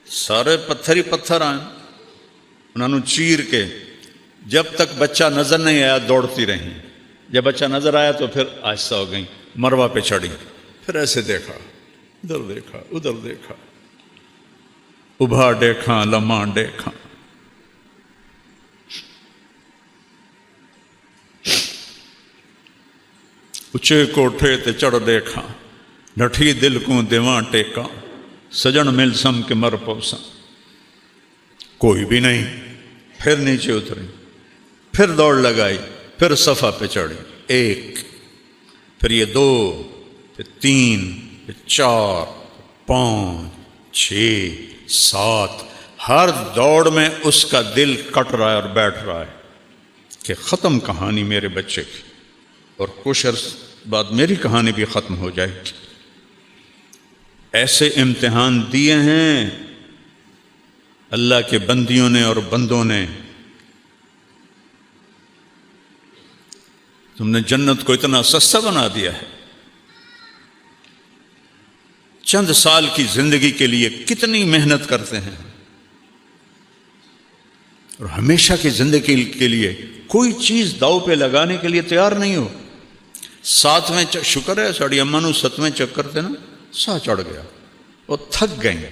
سارے پتھر ہی پتھر آئے، انہوں نے چیر کے جب تک بچہ نظر نہیں آیا دوڑتی رہیں. جب بچہ نظر آیا تو پھر آہستہ ہو گئیں، مروہ پہ چڑھی، پھر ایسے دیکھا ادھر دیکھا ادھر دیکھا، ابھا دیکھا لمحہ دیکھا. اچے کوٹھے تے چڑھ دیکھا، ڈٹھی دل کو دیواں ٹیکا، سجن مل سم کے مر پوسا، کوئی بھی نہیں۔ پھر نیچے اتری، پھر دوڑ لگائی، پھر صفا پہ چڑھی، ایک، پھر یہ دو، پھر تین، پھر چار، پانچ، چھ، سات۔ ہر دوڑ میں اس کا دل کٹ رہا ہے اور بیٹھ رہا ہے کہ ختم کہانی میرے بچے کی، اور کچھ عرص بعد میری کہانی بھی ختم ہو جائے گی۔ ایسے امتحان دیے ہیں اللہ کے بندیوں نے اور بندوں نے۔ تم نے جنت کو اتنا سستا بنا دیا ہے۔ چند سال کی زندگی کے لیے کتنی محنت کرتے ہیں، اور ہمیشہ کی زندگی کے لیے کوئی چیز داؤ پہ لگانے کے لیے تیار نہیں ہو۔ ساتویں شکر ہے ساڑی اماں نو 7ویں چکر تے نا سا چڑھ گیا، وہ تھک گئیں،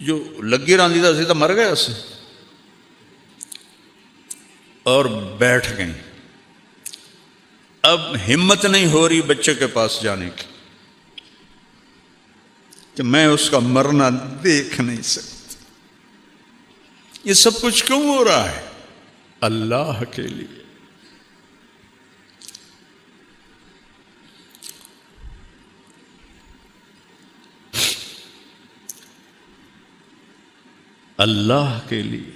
جو لگی راندی دا سی تو مر گیا سے، اور بیٹھ گئیں۔ اب ہمت نہیں ہو رہی بچے کے پاس جانے کی کہ میں اس کا مرنا دیکھ نہیں سکتا۔ یہ سب کچھ کیوں ہو رہا ہے؟ اللہ کے لیے۔ اللہ کے لیے۔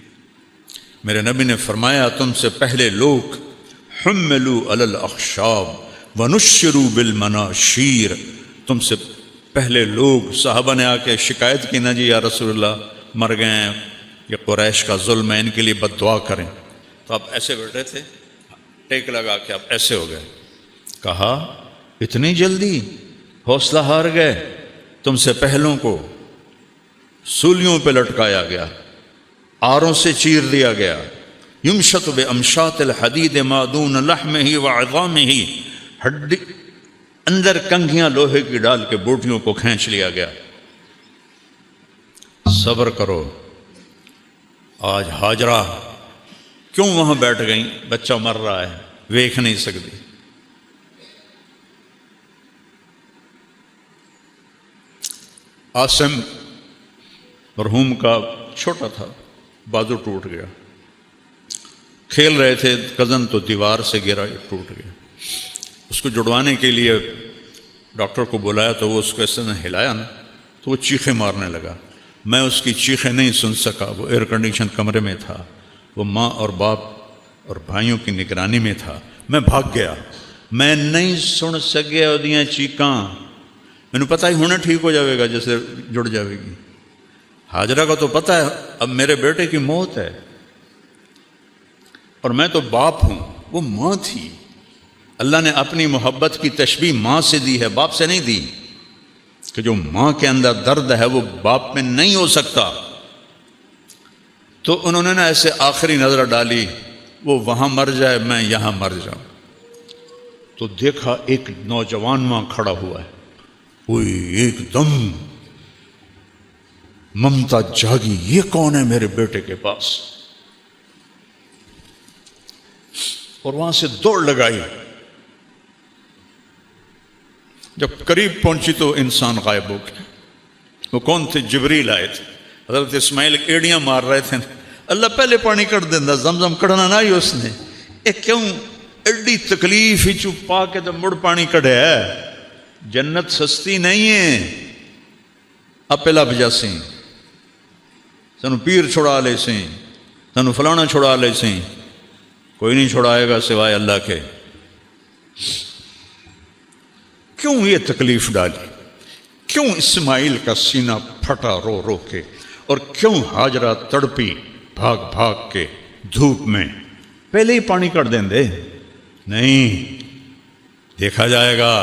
میرے نبی نے فرمایا تم سے پہلے لوگ حملوا علی الاخشاب ونشروا بالمناشیر، تم سے پہلے لوگ، صحابہ نے آ کے شکایت کی نا جی یا رسول اللہ مر گئے ہیں، یہ قریش کا ظلم ہے، ان کے لیے بد دعا کریں، تو آپ ایسے بیٹھے تھے، ٹیک لگا کے آپ ایسے ہو گئے۔ کہا اتنی جلدی حوصلہ ہار گئے؟ تم سے پہلوں کو سولیوں پہ لٹکایا گیا، آروں سے چیر دیا گیا، یمشط بامشاط الحدید ما دون لحمہ وعظامہ، ہڈی اندر کنگھیاں لوہے کی ڈال کے بوٹیوں کو کھینچ لیا گیا۔ صبر کرو۔ آج ہاجرہ کیوں وہاں بیٹھ گئیں؟ بچہ مر رہا ہے، دیکھ نہیں سکتی۔ عاصم مرحوم کا چھوٹا تھا، بازو ٹوٹ گیا، کھیل رہے تھے کزن تو دیوار سے گرا، ٹوٹ گیا۔ اس کو جڑوانے کے لیے ڈاکٹر کو بلایا تو وہ اس کو اس نے ہلایا نا تو وہ چیخیں مارنے لگا۔ میں اس کی چیخیں نہیں سن سکا، وہ ایئر کنڈیشن کمرے میں تھا، وہ ماں اور باپ اور بھائیوں کی نگرانی میں تھا۔ میں بھاگ گیا، میں نہیں سن سکیا وہ چیخاں، مینوں پتہ ہی ہونا ٹھیک ہو جائے گا جیسے جڑ جائے گی۔ ہاجرہ کا تو پتہ ہے اب میرے بیٹے کی موت ہے، اور میں تو باپ ہوں، وہ ماں تھی۔ اللہ نے اپنی محبت کی تشبیہ ماں سے دی ہے، باپ سے نہیں دی، کہ جو ماں کے اندر درد ہے وہ باپ میں نہیں ہو سکتا۔ تو انہوں نے نا ایسے آخری نظر ڈالی، وہ وہاں مر جائے میں یہاں مر جاؤں، تو دیکھا ایک نوجوان ماں کھڑا ہوا ہے، کوئی ایک دم ممتا جاگی، یہ کون ہے میرے بیٹے کے پاس، اور وہاں سے دوڑ لگائی۔ جب قریب پہنچی تو انسان غائب ہو گیا۔ وہ کون تھے؟ جبریل آئے تھے۔ حضرت اسماعیل ایڑیاں مار رہے تھے، اللہ پہلے پانی کٹ دینا، زمزم کڑنا نہ ہی اس نے، کیوں ایڈی تکلیف ہی چپ پا کے تو مڑ پانی کڑے ہے۔ جنت سستی نہیں ہے، اپے لب جاسی، سنو پیر چھڑا لے سی، سنو فلانا چھڑا لے سی، کوئی نہیں چھڑائے گا سوائے اللہ کے۔ کیوں یہ تکلیف ڈالی؟ کیوں اسماعیل کا سینہ پھٹا رو رو کے؟ اور کیوں ہاجرہ تڑپی بھاگ بھاگ کے دھوپ میں؟ پہلے ہی پانی کر دیں دے؟ نہیں، دیکھا جائے گا۔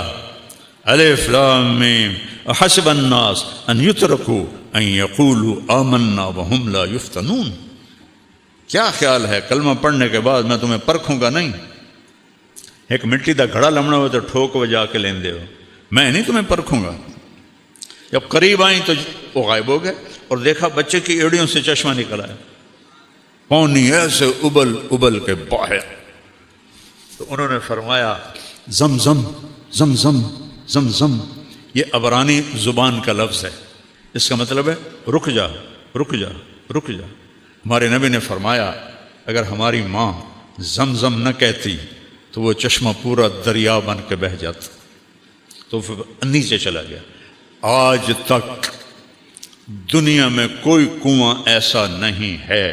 الف لام میم احسب الناس ان یترکوا ان یقولوا آمنا وهم لا یفتنون۔ کیا خیال ہے کلمہ پڑھنے کے بعد میں تمہیں پرکھوں گا؟ نہیں، ایک مٹی دا گھڑا لمنا ہو تو ٹھوک بجا کے لیندے ہو، میں نہیں تمہیں پرکھوں گا۔ جب قریب آئیں تو وہ غائب ہو گئے، اور دیکھا بچے کی ایڑیوں سے چشمہ نکل آیا، پانی ایسے ابل ابل کے باہر۔ تو انہوں نے فرمایا زمزم زمزم زمزم، یہ عبرانی زبان کا لفظ ہے، اس کا مطلب ہے رک جا رک جا رک جا۔ ہمارے نبی نے فرمایا اگر ہماری ماں زمزم نہ کہتی تو وہ چشمہ پورا دریا بن کے بہہ جاتا، تو پھر نیچے چلا گیا۔ آج تک دنیا میں کوئی کنواں ایسا نہیں ہے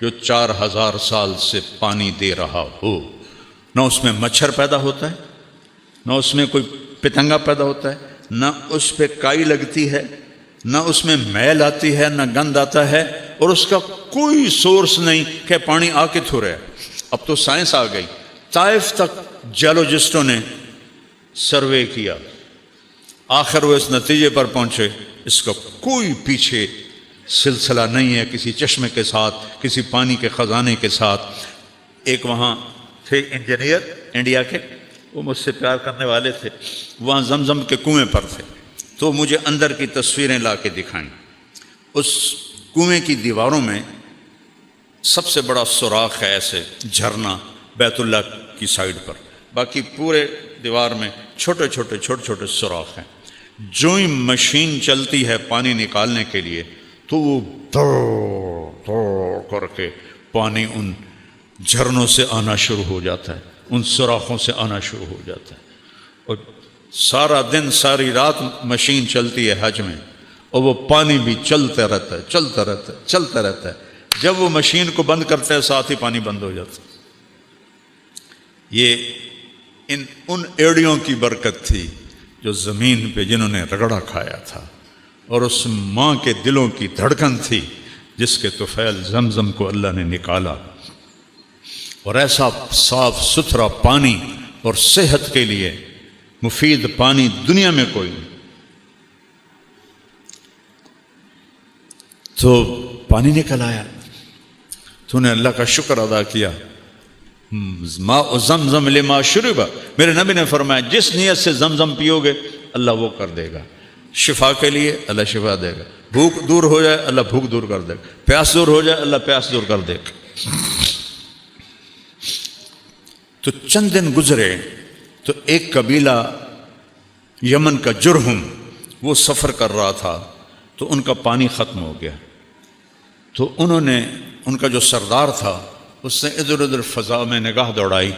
جو 4000 سال سے پانی دے رہا ہو، نہ اس میں مچھر پیدا ہوتا ہے، نہ اس میں کوئی پتنگا پیدا ہوتا ہے، نہ اس پہ کائی لگتی ہے، نہ اس میں میل آتی ہے، نہ گند آتا ہے، اور اس کا کوئی سورس نہیں کہ پانی آ کے تھو رہا ہے۔ اب تو سائنس آ گئی، طائف تک جیولوجسٹوں نے سروے کیا، آخر وہ اس نتیجے پر پہنچے اس کا کوئی پیچھے سلسلہ نہیں ہے کسی چشمے کے ساتھ، کسی پانی کے خزانے کے ساتھ۔ ایک وہاں تھے انجینئر انڈیا کے، وہ مجھ سے پیار کرنے والے تھے، وہاں زمزم کے کنویں پر تھے، تو مجھے اندر کی تصویریں لا کے دکھائیں۔ اس کنویں کی دیواروں میں سب سے بڑا سوراخ ہے، ایسے جھرنا بیت اللہ کی سائیڈ پر، باقی پورے دیوار میں چھوٹے چھوٹے چھوٹے چھوٹے سوراخ ہیں۔ جو ہی مشین چلتی ہے پانی نکالنے کے لیے تو وہ دوڑ دوڑ کر کے پانی ان جھرنوں سے آنا شروع ہو جاتا ہے، ان سوراخوں سے آنا شروع ہو جاتا ہے، اور سارا دن ساری رات مشین چلتی ہے حج میں، اور وہ پانی بھی چلتا رہتا ہے چلتا رہتا ہے چلتا رہتا ہے۔ جب وہ مشین کو بند کرتا ہے ساتھ ہی پانی بند ہو جاتا ہے۔ یہ ان ایڑیوں کی برکت تھی جو زمین پہ جنہوں نے رگڑا کھایا تھا، اور اس ماں کے دلوں کی دھڑکن تھی جس کے طفیل زمزم کو اللہ نے نکالا۔ اور ایسا صاف ستھرا پانی اور صحت کے لیے مفید پانی دنیا میں کوئی نہیں۔ تو پانی نکل آیا، تو نے اللہ کا شکر ادا کیا۔ ماء زمزم لما شرب، میرے نبی نے فرمایا جس نیت سے زمزم پیو گے اللہ وہ کر دے گا، شفا کے لیے اللہ شفا دے گا، بھوک دور ہو جائے اللہ بھوک دور کر دے گا، پیاس دور ہو جائے اللہ پیاس دور کر دے گا۔ تو چند دن گزرے تو ایک قبیلہ یمن کا جرہم، وہ سفر کر رہا تھا، تو ان کا پانی ختم ہو گیا، تو انہوں نے، ان کا جو سردار تھا اس نے ادھر ادھر فضا میں نگاہ دوڑائی،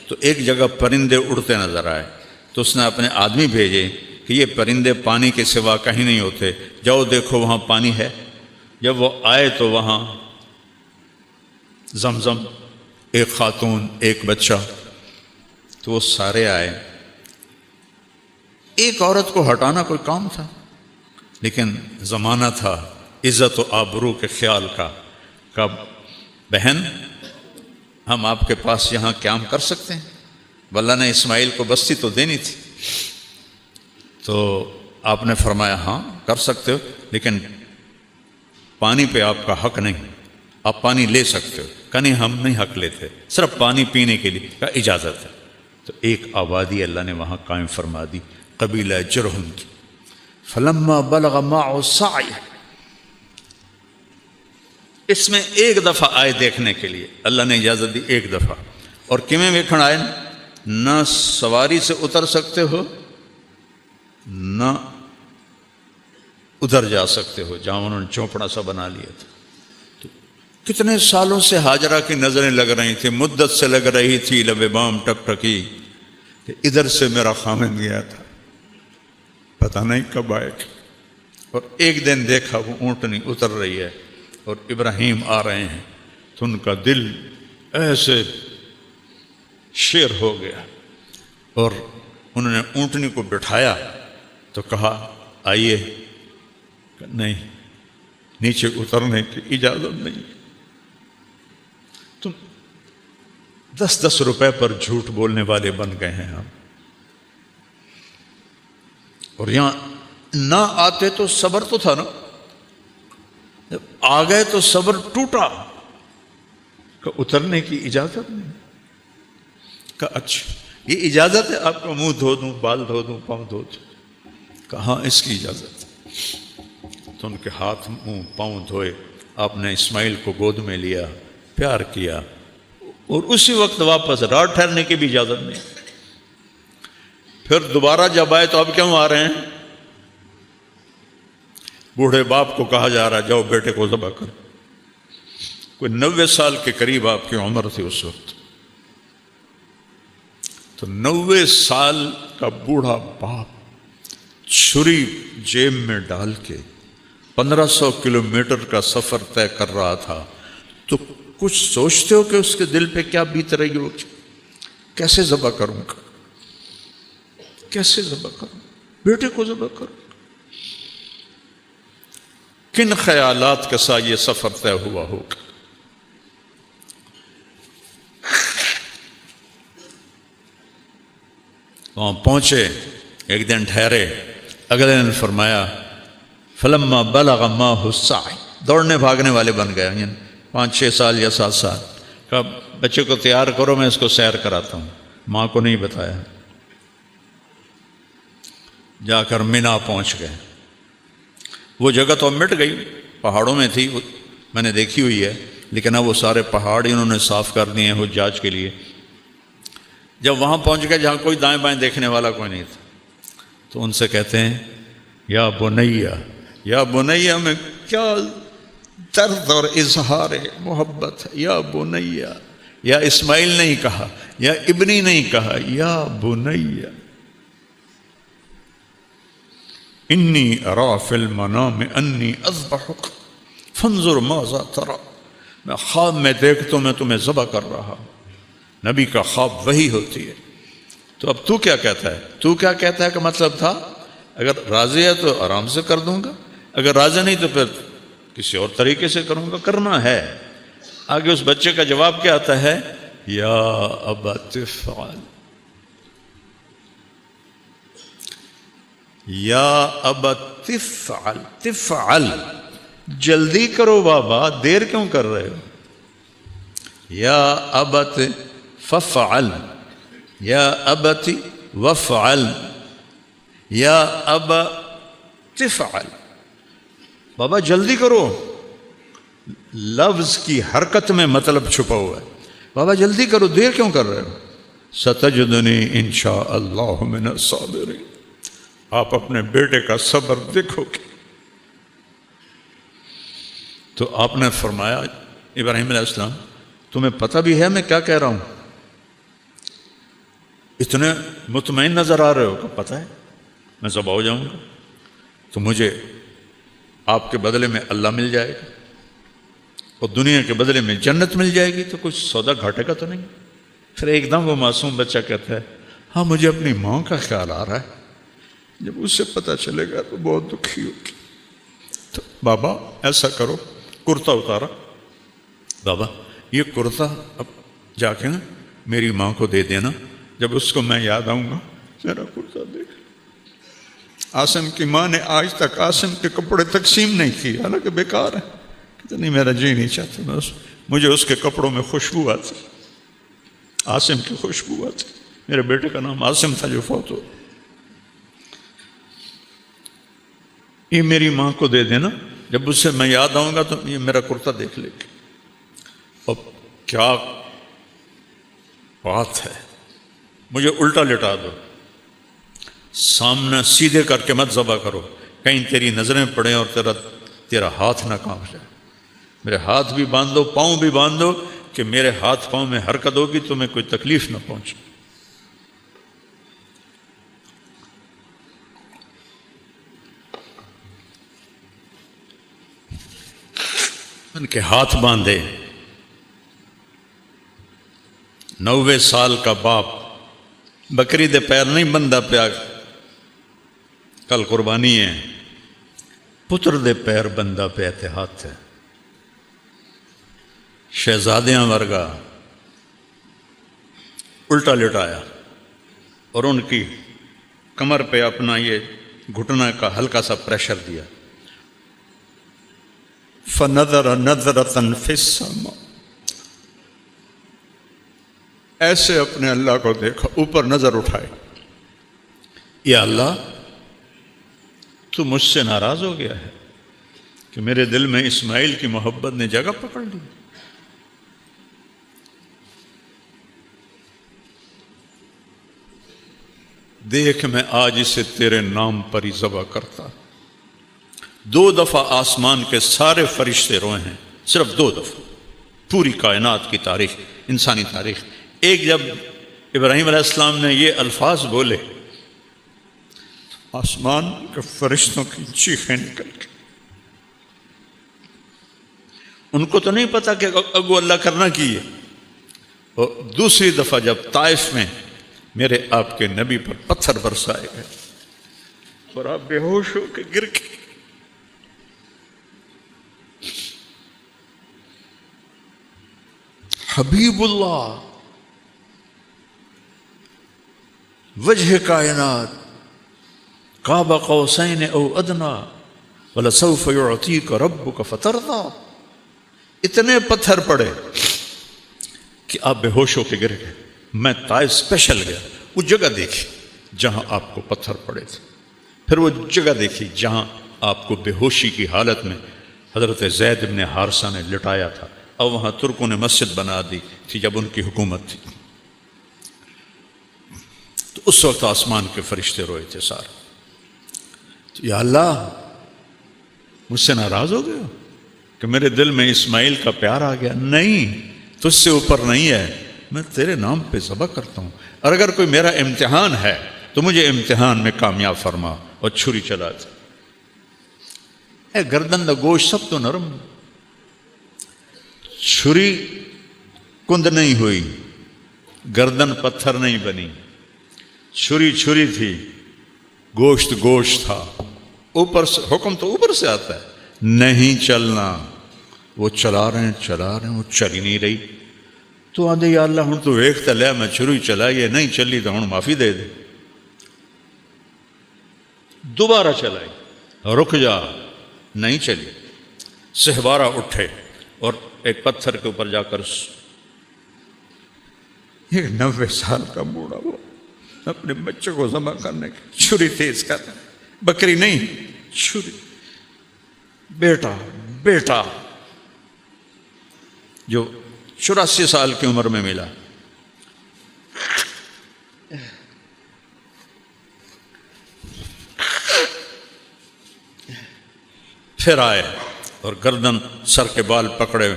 تو ایک جگہ پرندے اڑتے نظر آئے، تو اس نے اپنے آدمی بھیجے کہ یہ پرندے پانی کے سوا کہیں نہیں ہوتے، جاؤ دیکھو وہاں پانی ہے۔ جب وہ آئے تو وہاں زمزم، ایک خاتون، ایک بچہ، تو وہ سارے آئے۔ ایک عورت کو ہٹانا کوئی کام تھا، لیکن زمانہ تھا عزت و آبرو کے خیال کا، کب بہن ہم آپ کے پاس یہاں قیام کر سکتے ہیں؟ واللہ نے اسماعیل کو بستی تو دینی تھی، تو آپ نے فرمایا ہاں کر سکتے ہو، لیکن پانی پہ آپ کا حق نہیں، آپ پانی لے سکتے ہو۔ کہ نہیں ہم نہیں حق لیتے، صرف پانی پینے کے لیے کا اجازت ہے۔ تو ایک آبادی اللہ نے وہاں قائم فرما دی، قبیلہ جرہم کی۔ فلما بلغ معه السعی، اس میں ایک دفعہ آئے دیکھنے کے لیے، اللہ نے اجازت دی ایک دفعہ، اور کیویں ویکھن آئے، نہ سواری سے اتر سکتے ہو نہ ادھر جا سکتے ہو جہاں انہوں نے چوپڑا سا بنا لیا تھا۔ تو کتنے سالوں سے ہاجرہ کی نظریں لگ رہی تھیں، مدت سے لگ رہی تھی، لب بام ٹک ٹکی کہ ادھر سے میرا خامن گیا تھا، پتہ نہیں کب آئے گا۔ اور ایک دن دیکھا وہ اونٹنی اتر رہی ہے اور ابراہیم آ رہے ہیں، تو ان کا دل ایسے شیر ہو گیا، اور انہوں نے اونٹنی کو بٹھایا تو کہا آئیے، کہ نہیں نیچے اترنے کی اجازت نہیں۔ تم 10-10 روپے پر جھوٹ بولنے والے بن گئے ہیں ہم، اور یہاں نہ آتے تو صبر تو تھا نا، جب آ گئے تو صبر ٹوٹا کہ اترنے کی اجازت نہیں۔ کہ اچھا یہ اجازت ہے آپ کا منہ دھو دوں، بال دھو دوں، پاؤں دھو دوں؟ کہاں اس کی اجازت ہے۔ تو ان کے ہاتھ منہ پاؤں دھوئے، آپ نے اسماعیل کو گود میں لیا، پیار کیا، اور اسی وقت واپس رات ٹھہرنے کی بھی اجازت نہیں۔ پھر دوبارہ جب آئے تو اب کیوں آ رہے ہیں؟ بوڑھے باپ کو کہا جا رہا جاؤ بیٹے کو ذبح کر. کوئی 90 سال کے قریب آپ کی عمر تھی اس وقت. تو 90 سال کا بوڑھا باپ چھری جیب میں ڈال کے 1500 کلومیٹر کا سفر طے کر رہا تھا. تو کچھ سوچتے ہو کہ اس کے دل پہ کیا بیت رہی ہوگی؟ کیسے ذبح کروں گا، کیسے ذبح کروں، بیٹے کو ذبح کروں؟ کن خیالات کے ساتھ یہ سفر طے ہوا ہوگا؟ وہاں پہنچے، ایک دن ٹھہرے، اگلے دن فرمایا فلما بلغ ماہ السعی، دوڑنے بھاگنے والے بن گئے، یعنی 5-6 سال یا 7 سال. کہا بچے کو تیار کرو میں اس کو سیر کراتا ہوں. ماں کو نہیں بتایا. جا کر مینا پہنچ گئے. وہ جگہ تو مٹ گئی، پہاڑوں میں تھی، میں نے دیکھی ہوئی ہے، لیکن اب وہ سارے پہاڑ انہوں نے صاف کر دیے ہیں حجاج کے لیے. جب وہاں پہنچ گئے جہاں کوئی دائیں بائیں دیکھنے والا کوئی نہیں تھا، تو ان سے کہتے ہیں یا بنیا، یا بنیا میں کیا درد اور اظہار محبت ہے. یا بنیا، یا اسماعیل نہیں کہا، یا ابنی نہیں کہا، یا بنیا انی ارا فی المنام انی اذبحک فانظر ماذا تری. میں خواب میں دیکھتا ہوں میں تمہیں ذبح کر رہا ہوں. نبی کا خواب وہی ہوتی ہے. تو اب تو کیا کہتا ہے؟ تو کیا کہتا ہے کا مطلب تھا اگر راضی ہے تو آرام سے کر دوں گا، اگر راضی نہیں تو پھر کسی اور طریقے سے کروں گا. کرنا ہے. آگے اس بچے کا جواب کیا آتا ہے؟ یا ابت افعل، یا ابت افعل، تفعل، جلدی کرو بابا، دیر کیوں کر رہے ہو؟ یا ابت ففعل، یا ابت وفعل، یا ابا تفعل. بابا جلدی کرو. لفظ کی حرکت میں مطلب چھپا ہوا ہے. بابا جلدی کرو، دیر کیوں کر رہے ہو؟ ستجدنی انشاء اللہ من الصابرین. آپ اپنے بیٹے کا صبر دیکھو گے. تو آپ نے فرمایا ابراہیم علیہ السلام تمہیں پتہ بھی ہے میں کیا کہہ رہا ہوں؟ اتنے مطمئن نظر آ رہے ہو کہ پتہ ہے میں ذبح ہو جاؤں گا تو مجھے آپ کے بدلے میں اللہ مل جائے گا اور دنیا کے بدلے میں جنت مل جائے گی، تو کچھ سودا گھاٹے کا تو نہیں. پھر ایک دم وہ معصوم بچہ کہتا ہے ہاں مجھے اپنی ماں کا خیال آ رہا ہے، جب اس سے پتہ چلے گا تو بہت دکھی ہوگی. تو بابا ایسا کرو، کرتا اتارا. بابا یہ کرتا اب جا کے نا میری ماں کو دے دینا، جب اس کو میں یاد آؤں گا میرا کرتا دیکھ. عاصم کی ماں نے آج تک عاصم کے کپڑے تقسیم نہیں کیے، حالانکہ بیکار ہے. کہتے نہیں میرا جی نہیں چاہتا، مجھے اس کے کپڑوں میں خوشبو آتی، عاصم کی خوشبو آتی. میرے بیٹے کا نام عاصم تھا جو فوت ہو. یہ میری ماں کو دے دینا، جب اس سے میں یاد آؤں گا تو یہ میرا کرتا دیکھ لے گی. اب کیا بات ہے، مجھے الٹا لٹا دو، سامنے سیدھے کر کے مت ذبح کرو، کہیں تیری نظریں پڑیں اور تیرا ہاتھ نہ کانپ جائے. میرے ہاتھ بھی باندھو، پاؤں بھی باندھو کہ میرے ہاتھ پاؤں میں حرکت ہوگی تو میں کوئی تکلیف نہ پہنچے. ان کے ہاتھ باندھے. 90 سال کا باپ بکری دے پیر نہیں بندہ پیا، کل قربانی ہے، پتر دے پیر بندہ پیا تے ہاتھ ہے. شہزادیاں ورگا الٹا لٹایا اور ان کی کمر پہ اپنا یہ گھٹنا کا ہلکا سا پریشر دیا. فنظر نظرة فی السماء، ایسے اپنے اللہ کو دیکھا، اوپر نظر اٹھائے. یا اللہ تو مجھ سے ناراض ہو گیا ہے کہ میرے دل میں اسماعیل کی محبت نے جگہ پکڑ لی. دیکھ میں آج اسے تیرے نام پر ہی ذبح کرتا۔ 2 دفعہ آسمان کے سارے فرشتے روئے ہیں، صرف 2 دفعہ پوری کائنات کی تاریخ، انسانی تاریخ۔ ایک جب ابراہیم علیہ السلام نے یہ الفاظ بولے، آسمان کے فرشتوں کی چیخیں نکل گئی۔ ان کو تو نہیں پتا کہ اگو اللہ کرنا کی ہے۔ اور دوسری دفعہ جب طائف میں میرے آپ کے نبی پر پتھر برسائے گئے اور آپ بے ہوش ہو کے گر گئے، حبیب اللہ وجہ کائنات قاب قوسین او ادنا ولسوف یعطیک ربک فترضی، اتنے پتھر پڑے کہ آپ بے ہوش ہو کے گر گئے۔ میں طائف اسپیشل گیا، وہ جگہ دیکھی جہاں آپ کو پتھر پڑے تھے، پھر وہ جگہ دیکھی جہاں آپ کو بے ہوشی کی حالت میں حضرت زید بن حارثہ نے لٹایا تھا، اور وہاں ترکوں نے مسجد بنا دی تھی جب ان کی حکومت تھی۔ تو اس وقت آسمان کے فرشتے روئے تھے سارے۔ تو یا اللہ مجھ سے ناراض ہو گئے ہو کہ میرے دل میں اسماعیل کا پیار آ گیا؟ نہیں، تجھ سے اوپر نہیں ہے، میں تیرے نام پہ ذبح کرتا ہوں، اور اگر کوئی میرا امتحان ہے تو مجھے امتحان میں کامیاب فرما۔ اور چھری چلا تھا، اے گردن دا گوشت سب تو نرم، چھری کند نہیں ہوئی، گردن پتھر نہیں بنی، چھری چھری تھی، گوشت گوشت تھا۔ اوپر سے حکم تو اوپر سے آتا ہے، نہیں چلنا۔ وہ چلا رہے ہیں، وہ چل ہی نہیں رہی۔ تو آدھے یا اللہ ہوں تو ویکھ تے لیا، میں چھری چلائی ہے، نہیں چلی تو ہوں معافی دے دے۔ دوبارہ چلائی، رک جا، نہیں چلی۔ سہوارہ اٹھے اور ایک پتھر کے اوپر جا کر ایک 90 سال کا بوڑھا وہ اپنے بچے کو ذبح کرنے کی چھری تیز کر رہا ہے، بکری نہیں، چھری۔ بیٹا جو 84 سال کی عمر میں ملا، پھر آئے اور گردن سر کے بال پکڑے۔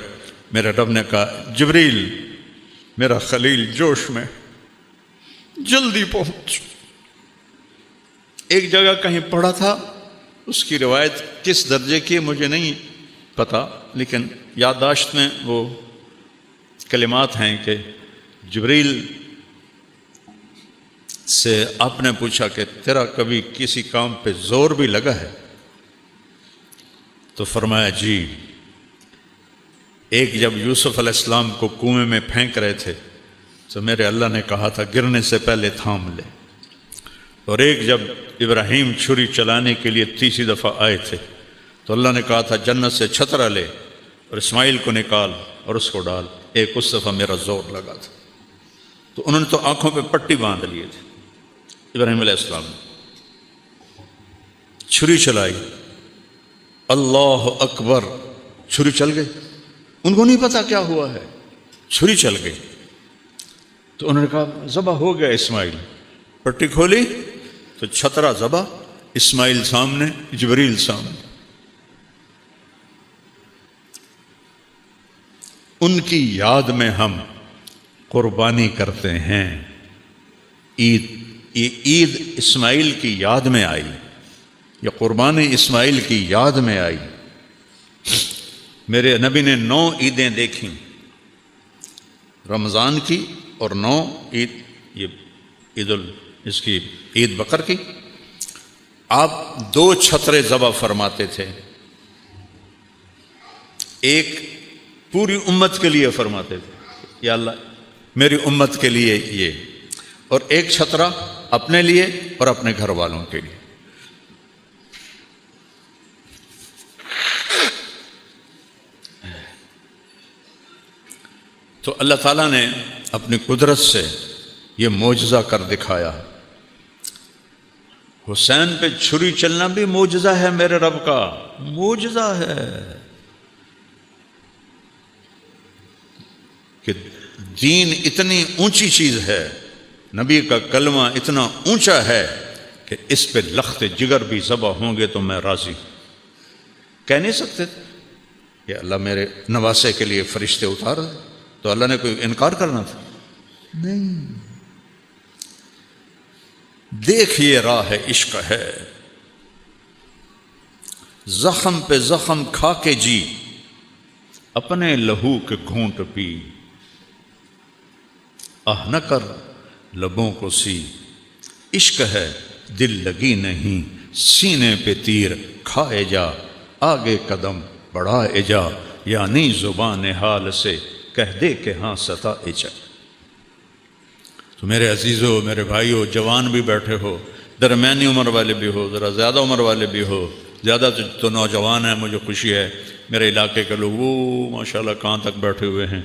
میرے رب نے کہا جبریل میرا خلیل جوش میں، جلدی پہنچ۔ ایک جگہ کہیں پڑھا تھا، اس کی روایت کس درجے کی مجھے نہیں پتا، لیکن یادداشت میں وہ کلمات ہیں کہ جبریل سے آپ نے پوچھا کہ تیرا کبھی کسی کام پہ زور بھی لگا ہے؟ تو فرمایا جی، ایک جب یوسف علیہ السلام کو کنویں میں پھینک رہے تھے تو میرے اللہ نے کہا تھا گرنے سے پہلے تھام لے، اور ایک جب ابراہیم چھری چلانے کے لیے 30 دفعہ آئے تھے تو اللہ نے کہا تھا جنت سے چھترا لے اور اسماعیل کو نکال اور اس کو ڈال، ایک اس دفعہ میرا زور لگا تھا۔ تو انہوں نے تو آنکھوں پہ پٹی باندھ لیے تھے ابراہیم علیہ السلام نے، چھری چلائی، اللہ اکبر، چھری چل گئی۔ ان کو نہیں پتا کیا ہوا ہے، چھری چل گئی۔ تو انہوں نے کہا ذبح ہو گیا اسماعیل، پٹی کھولی تو چھترا ذبح، اسماعیل سامنے، جبریل سامنے۔ ان کی یاد میں ہم قربانی کرتے ہیں۔ عید اسماعیل کی یاد میں آئی، یا قربانی اسماعیل کی یاد میں آئی۔ میرے نبی نے 9 عیدیں دیکھیں، رمضان کی اور 9 عید، یہ اس کی عید بقر کی۔ آپ 2 چھترے ذبح فرماتے تھے، ایک پوری امت کے لیے فرماتے تھے یا اللہ میری امت کے لیے یہ، اور ایک چھترا اپنے لیے اور اپنے گھر والوں کے لیے۔ تو اللہ تعالیٰ نے اپنی قدرت سے یہ معجزہ کر دکھایا۔ حسین پہ چھری چلنا بھی معجزہ ہے میرے رب کا، معجزہ ہے کہ دین اتنی اونچی چیز ہے نبی کا کلمہ اتنا اونچا ہے کہ اس پہ لخت جگر بھی ذبح ہوں گے تو میں راضی ہوں۔ کہہ نہیں سکتے تھے کہ اللہ میرے نواسے کے لیے فرشتے اتار دے، تو اللہ نے کوئی انکار کرنا تھا؟ نہیں۔ دیکھیے راہ عشق ہے، زخم پہ زخم کھا کے جی، اپنے لہو کے گھونٹ پی، آہ نہ کر لبوں کو سی، عشق ہے دل لگی نہیں، سینے پہ تیر کھائے جا، آگے قدم بڑھائے جا، یعنی زبان حال سے کہہ دے کہ ہاں ستائے جا۔ تو میرے عزیزو، میرے بھائیو، جوان بھی بیٹھے ہو، درمیانی عمر والے بھی ہو، ذرا زیادہ عمر والے بھی ہو، زیادہ تو نوجوان ہیں، مجھے خوشی ہے میرے علاقے کے لوگ وہ ماشاءاللہ کہاں تک بیٹھے ہوئے ہیں،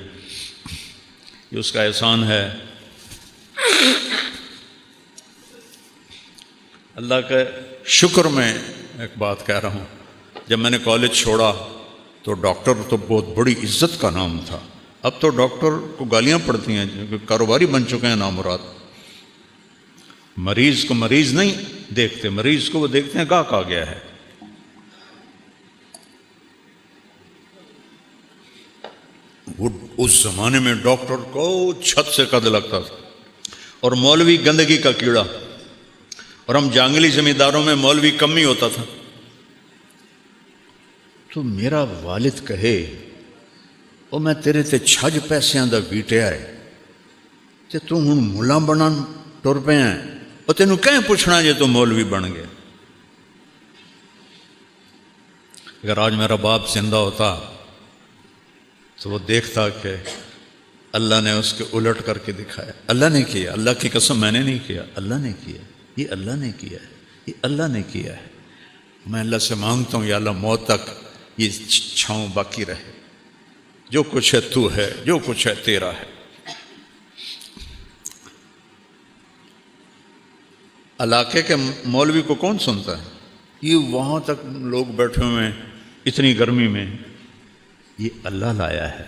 یہ اس کا احسان ہے۔ اللہ کے شکر میں ایک بات کہہ رہا ہوں، جب میں نے کالج چھوڑا تو ڈاکٹر تو بہت بڑی عزت کا نام تھا، اب تو ڈاکٹر کو گالیاں پڑتی ہیں، کاروباری بن چکے ہیں نامراد۔ مریض کو مریض نہیں دیکھتے، مریض کو وہ دیکھتے ہیں گاہک آ گیا ہے۔ وہ اس زمانے میں ڈاکٹر کو چھت سے قد لگتا تھا، اور مولوی گندگی کا کیڑا، اور ہم جانگلی زمینداروں میں مولوی کم ہی ہوتا تھا۔ تو میرا والد کہے او میں تیرے تے چھج پیسیاں دا ویٹیا ہے تے تو ہن ملا بنن ٹر پے ہیں، اور تینوں کہیں پوچھنا جے تو مولوی بن گیا۔ اگر آج میرا باپ زندہ ہوتا تو وہ دیکھتا کہ اللہ نے اس کے الٹ کر کے دکھایا۔ اللہ نے کیا، اللہ کی قسم میں نے نہیں کیا، اللہ نے کیا، یہ اللہ نے کیا ہے، یہ اللہ نے کیا ہے۔ میں اللہ سے مانگتا ہوں یا اللہ موت تک یہ چھاؤں باقی رہے، جو کچھ ہے تو ہے، جو کچھ ہے تیرا ہے۔ علاقے کے مولوی کو کون سنتا ہے؟ یہ وہاں تک لوگ بیٹھے ہوئے ہیں اتنی گرمی میں، یہ اللہ لایا ہے۔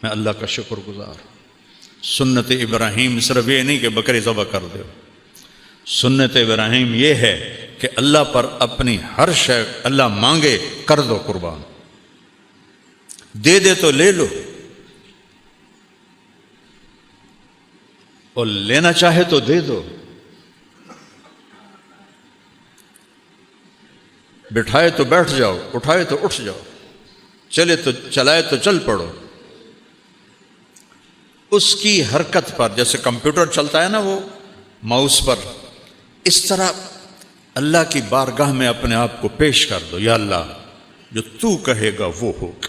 میں اللہ کا شکر گزار ہوں۔ سنت ابراہیم صرف یہ نہیں کہ بکری ذبح کر دو، سنت ابراہیم یہ ہے کہ اللہ پر اپنی ہر شے اللہ مانگے کر دو قربان، دے دے تو لے لو، اور لینا چاہے تو دے دو، بٹھائے تو بیٹھ جاؤ، اٹھائے تو اٹھ جاؤ، چلے تو چلائے تو چل پڑو۔ اس کی حرکت پر، جیسے کمپیوٹر چلتا ہے نا وہ ماؤس پر، اس طرح اللہ کی بارگاہ میں اپنے آپ کو پیش کر دو، یا اللہ جو تو کہے گا وہ ہوگا۔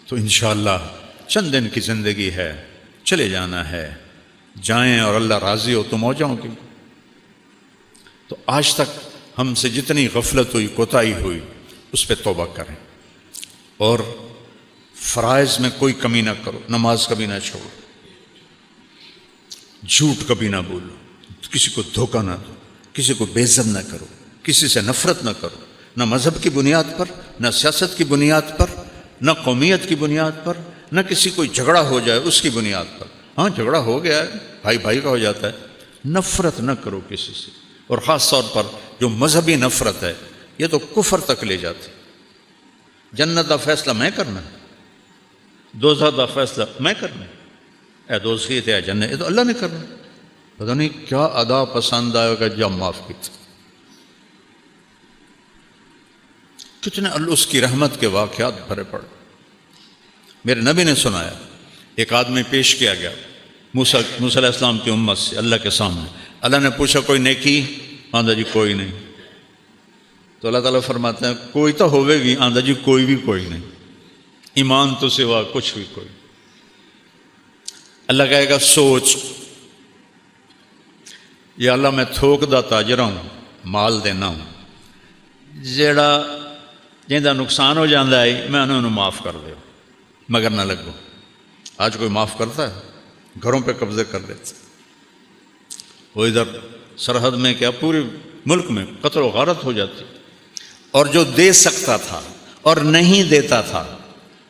تو انشاءاللہ چند دن کی زندگی ہے، چلے جانا ہے، جائیں اور اللہ راضی ہو تم ہو جاؤ گے۔ تو آج تک ہم سے جتنی غفلت ہوئی، کوتاہی ہوئی، اس پہ توبہ کریں، اور فرائض میں کوئی کمی نہ کرو، نماز کبھی نہ چھوڑو، جھوٹ کبھی نہ بولو، کسی کو دھوکہ نہ دو، کسی کو بے عزت نہ کرو، کسی سے نفرت نہ کرو، نہ مذہب کی بنیاد پر، نہ سیاست کی بنیاد پر، نہ قومیت کی بنیاد پر، نہ کسی کوئی جھگڑا ہو جائے اس کی بنیاد پر۔ ہاں جھگڑا ہو گیا ہے، بھائی بھائی کا ہو جاتا ہے، نفرت نہ کرو کسی سے، اور خاص طور پر جو مذہبی نفرت ہے یہ تو کفر تک لے جاتی۔ جنت دا فیصلہ میں کرنا ہے، دوزخ دا فیصلہ میں کرنا ہے، اے دوزخی تے اے جنت، یہ تو اللہ نے کرنا ہے۔ پتہ نہیں کیا ادا پسند آئے گا جب معاف کیتے، کتنے اس کی رحمت کے واقعات بھرے پڑے۔ میرے نبی نے سنایا، ایک آدمی پیش کیا گیا موسیٰ علیہ السلام کی امت سے اللہ کے سامنے، اللہ نے پوچھا کوئی نیکی؟ آندھا جی کوئی نہیں۔ تو اللہ تعالیٰ فرماتے ہیں کوئی تو ہوئے گی؟ آندھا جی کوئی بھی کوئی نہیں، ایمان تو سوا کچھ بھی کوئی۔ اللہ کہے گا سوچ، یا اللہ میں تھوک دا تاجر ہوں، مال دینا ہوں، جہاں نقصان ہو جاتا ہے میں انہوں نے معاف کر دے، مگر نہ لگو۔ آج کوئی معاف کرتا ہے؟ گھروں پہ قبضے کر لیتے، وہ ادھر سرحد میں کیا پورے ملک میں قتل و غارت ہو جاتی۔ اور جو دے سکتا تھا اور نہیں دیتا تھا،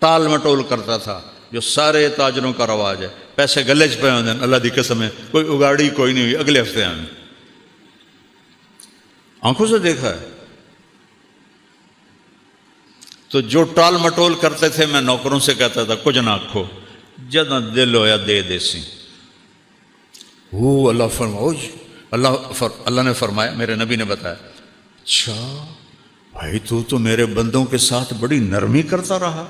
ٹال مٹول کرتا تھا، جو سارے تاجروں کا رواج ہے، پیسے گلے چ پے ہوندے ہیں، اللہ دی قسم ہے کوئی اگاڑی کوئی نہیں ہوئی، اگلے ہفتے آئیں، آنکھوں سے دیکھا ہے۔ تو جو ٹال مٹول کرتے تھے میں نوکروں سے کہتا تھا کچھ نہ آکھو، جداں دل ہویا دے دیسی۔ وہ اللہ نے فرمایا، میرے نبی نے بتایا، اچھا بھائی تو میرے بندوں کے ساتھ بڑی نرمی کرتا رہا،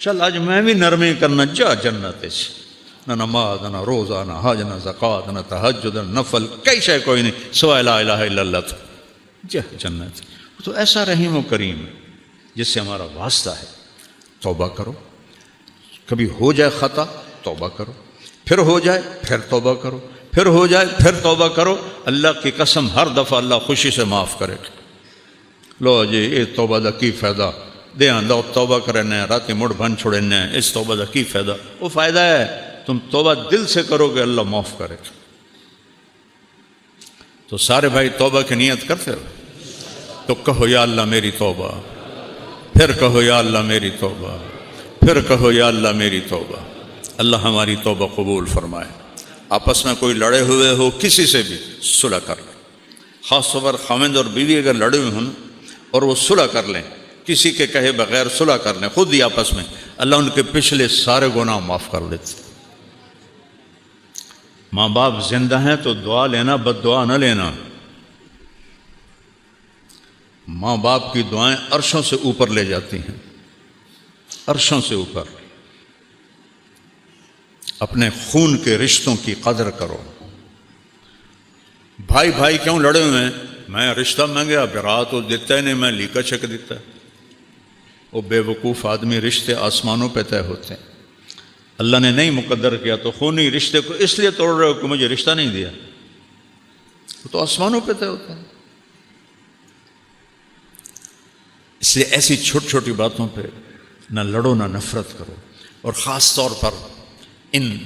چل آج میں بھی نرمی کرنا، جا جنت نہ نماز نہ روزہ نہ حج نہ زکوٰۃ نہ تہجد نہ نفل، کئی شے کوئی نہیں سوائے لا الہ الا اللہ، تو جا جنت۔ تو ایسا رحیم و کریم ہے جس سے ہمارا واسطہ ہے۔ توبہ کرو، کبھی ہو جائے خطا توبہ کرو، پھر ہو جائے پھر توبہ کرو، پھر ہو جائے پھر توبہ کرو، اللہ کی قسم ہر دفعہ اللہ خوشی سے معاف کرے گا۔ لو جی یہ توبہ دا کی فائدہ، دے آندہ توبہ کرنے راتی مڑ بن چھوڑنے، اس توبہ دا کی فائدہ؟ وہ فائدہ ہے تم توبہ دل سے کرو گے اللہ معاف کرے گا۔ تو سارے بھائی توبہ کی نیت کرتے ہو تو کہو یا اللہ میری توبہ، پھر کہو یا اللہ میری توبہ، پھر کہو یا اللہ میری توبہ۔ اللہ ہماری توبہ قبول فرمائے۔ آپس میں کوئی لڑے ہوئے ہو کسی سے بھی صلح کر لیں، خاص طور پر خاوند اور بیوی اگر لڑے ہوئے ہوں اور وہ صلح کر لیں، کسی کے کہے بغیر صلح کر لیں خود ہی آپس میں، اللہ ان کے پچھلے سارے گناہ معاف کر دیتے۔ ماں باپ زندہ ہیں تو دعا لینا، بد دعا نہ لینا۔ ماں باپ کی دعائیں عرشوں سے اوپر لے جاتی ہیں، عرشوں سے اوپر۔ اپنے خون کے رشتوں کی قدر کرو۔ بھائی بھائی کیوں لڑے ہوئے ہیں؟ میں رشتہ مانگیا برا تو دیتا ہی نہیں، میں لیکا چیک دیتا ہے۔ وہ بے وقوف آدمی، رشتے آسمانوں پہ طے ہوتے ہیں، اللہ نے نہیں مقدر کیا تو خونی رشتے کو اس لیے توڑ رہے ہو کہ مجھے رشتہ نہیں دیا، وہ تو آسمانوں پہ طے ہوتا ہے۔ اس لیے ایسی چھوٹی چھوٹی باتوں پہ نہ لڑو نہ نفرت کرو، اور خاص طور پر ان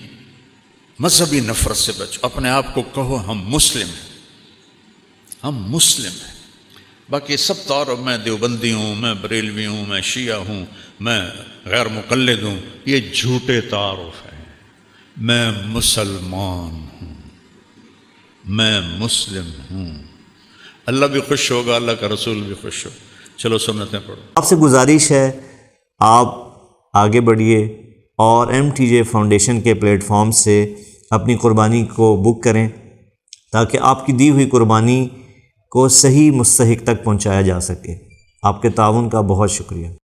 مذہبی نفرت سے بچو۔ اپنے آپ کو کہو ہم مسلم ہیں، ہم مسلم ہیں۔ باقی سب تعارف، میں دیوبندی ہوں، میں بریلوی ہوں، میں شیعہ ہوں، میں غیر مقلد ہوں، یہ جھوٹے تعارف ہیں۔ میں مسلمان ہوں، میں مسلم ہوں، اللہ بھی خوش ہوگا، اللہ کا رسول بھی خوش ہو۔ چلو سنتیں پڑھو۔ آپ سے گزارش ہے آپ آگے بڑھیے اور MTJ فاؤنڈیشن کے پلیٹ فارم سے اپنی قربانی کو بک کریں تاکہ آپ کی دی ہوئی قربانی کو صحیح مستحق تک پہنچایا جا سکے۔ آپ کے تعاون کا بہت شکریہ۔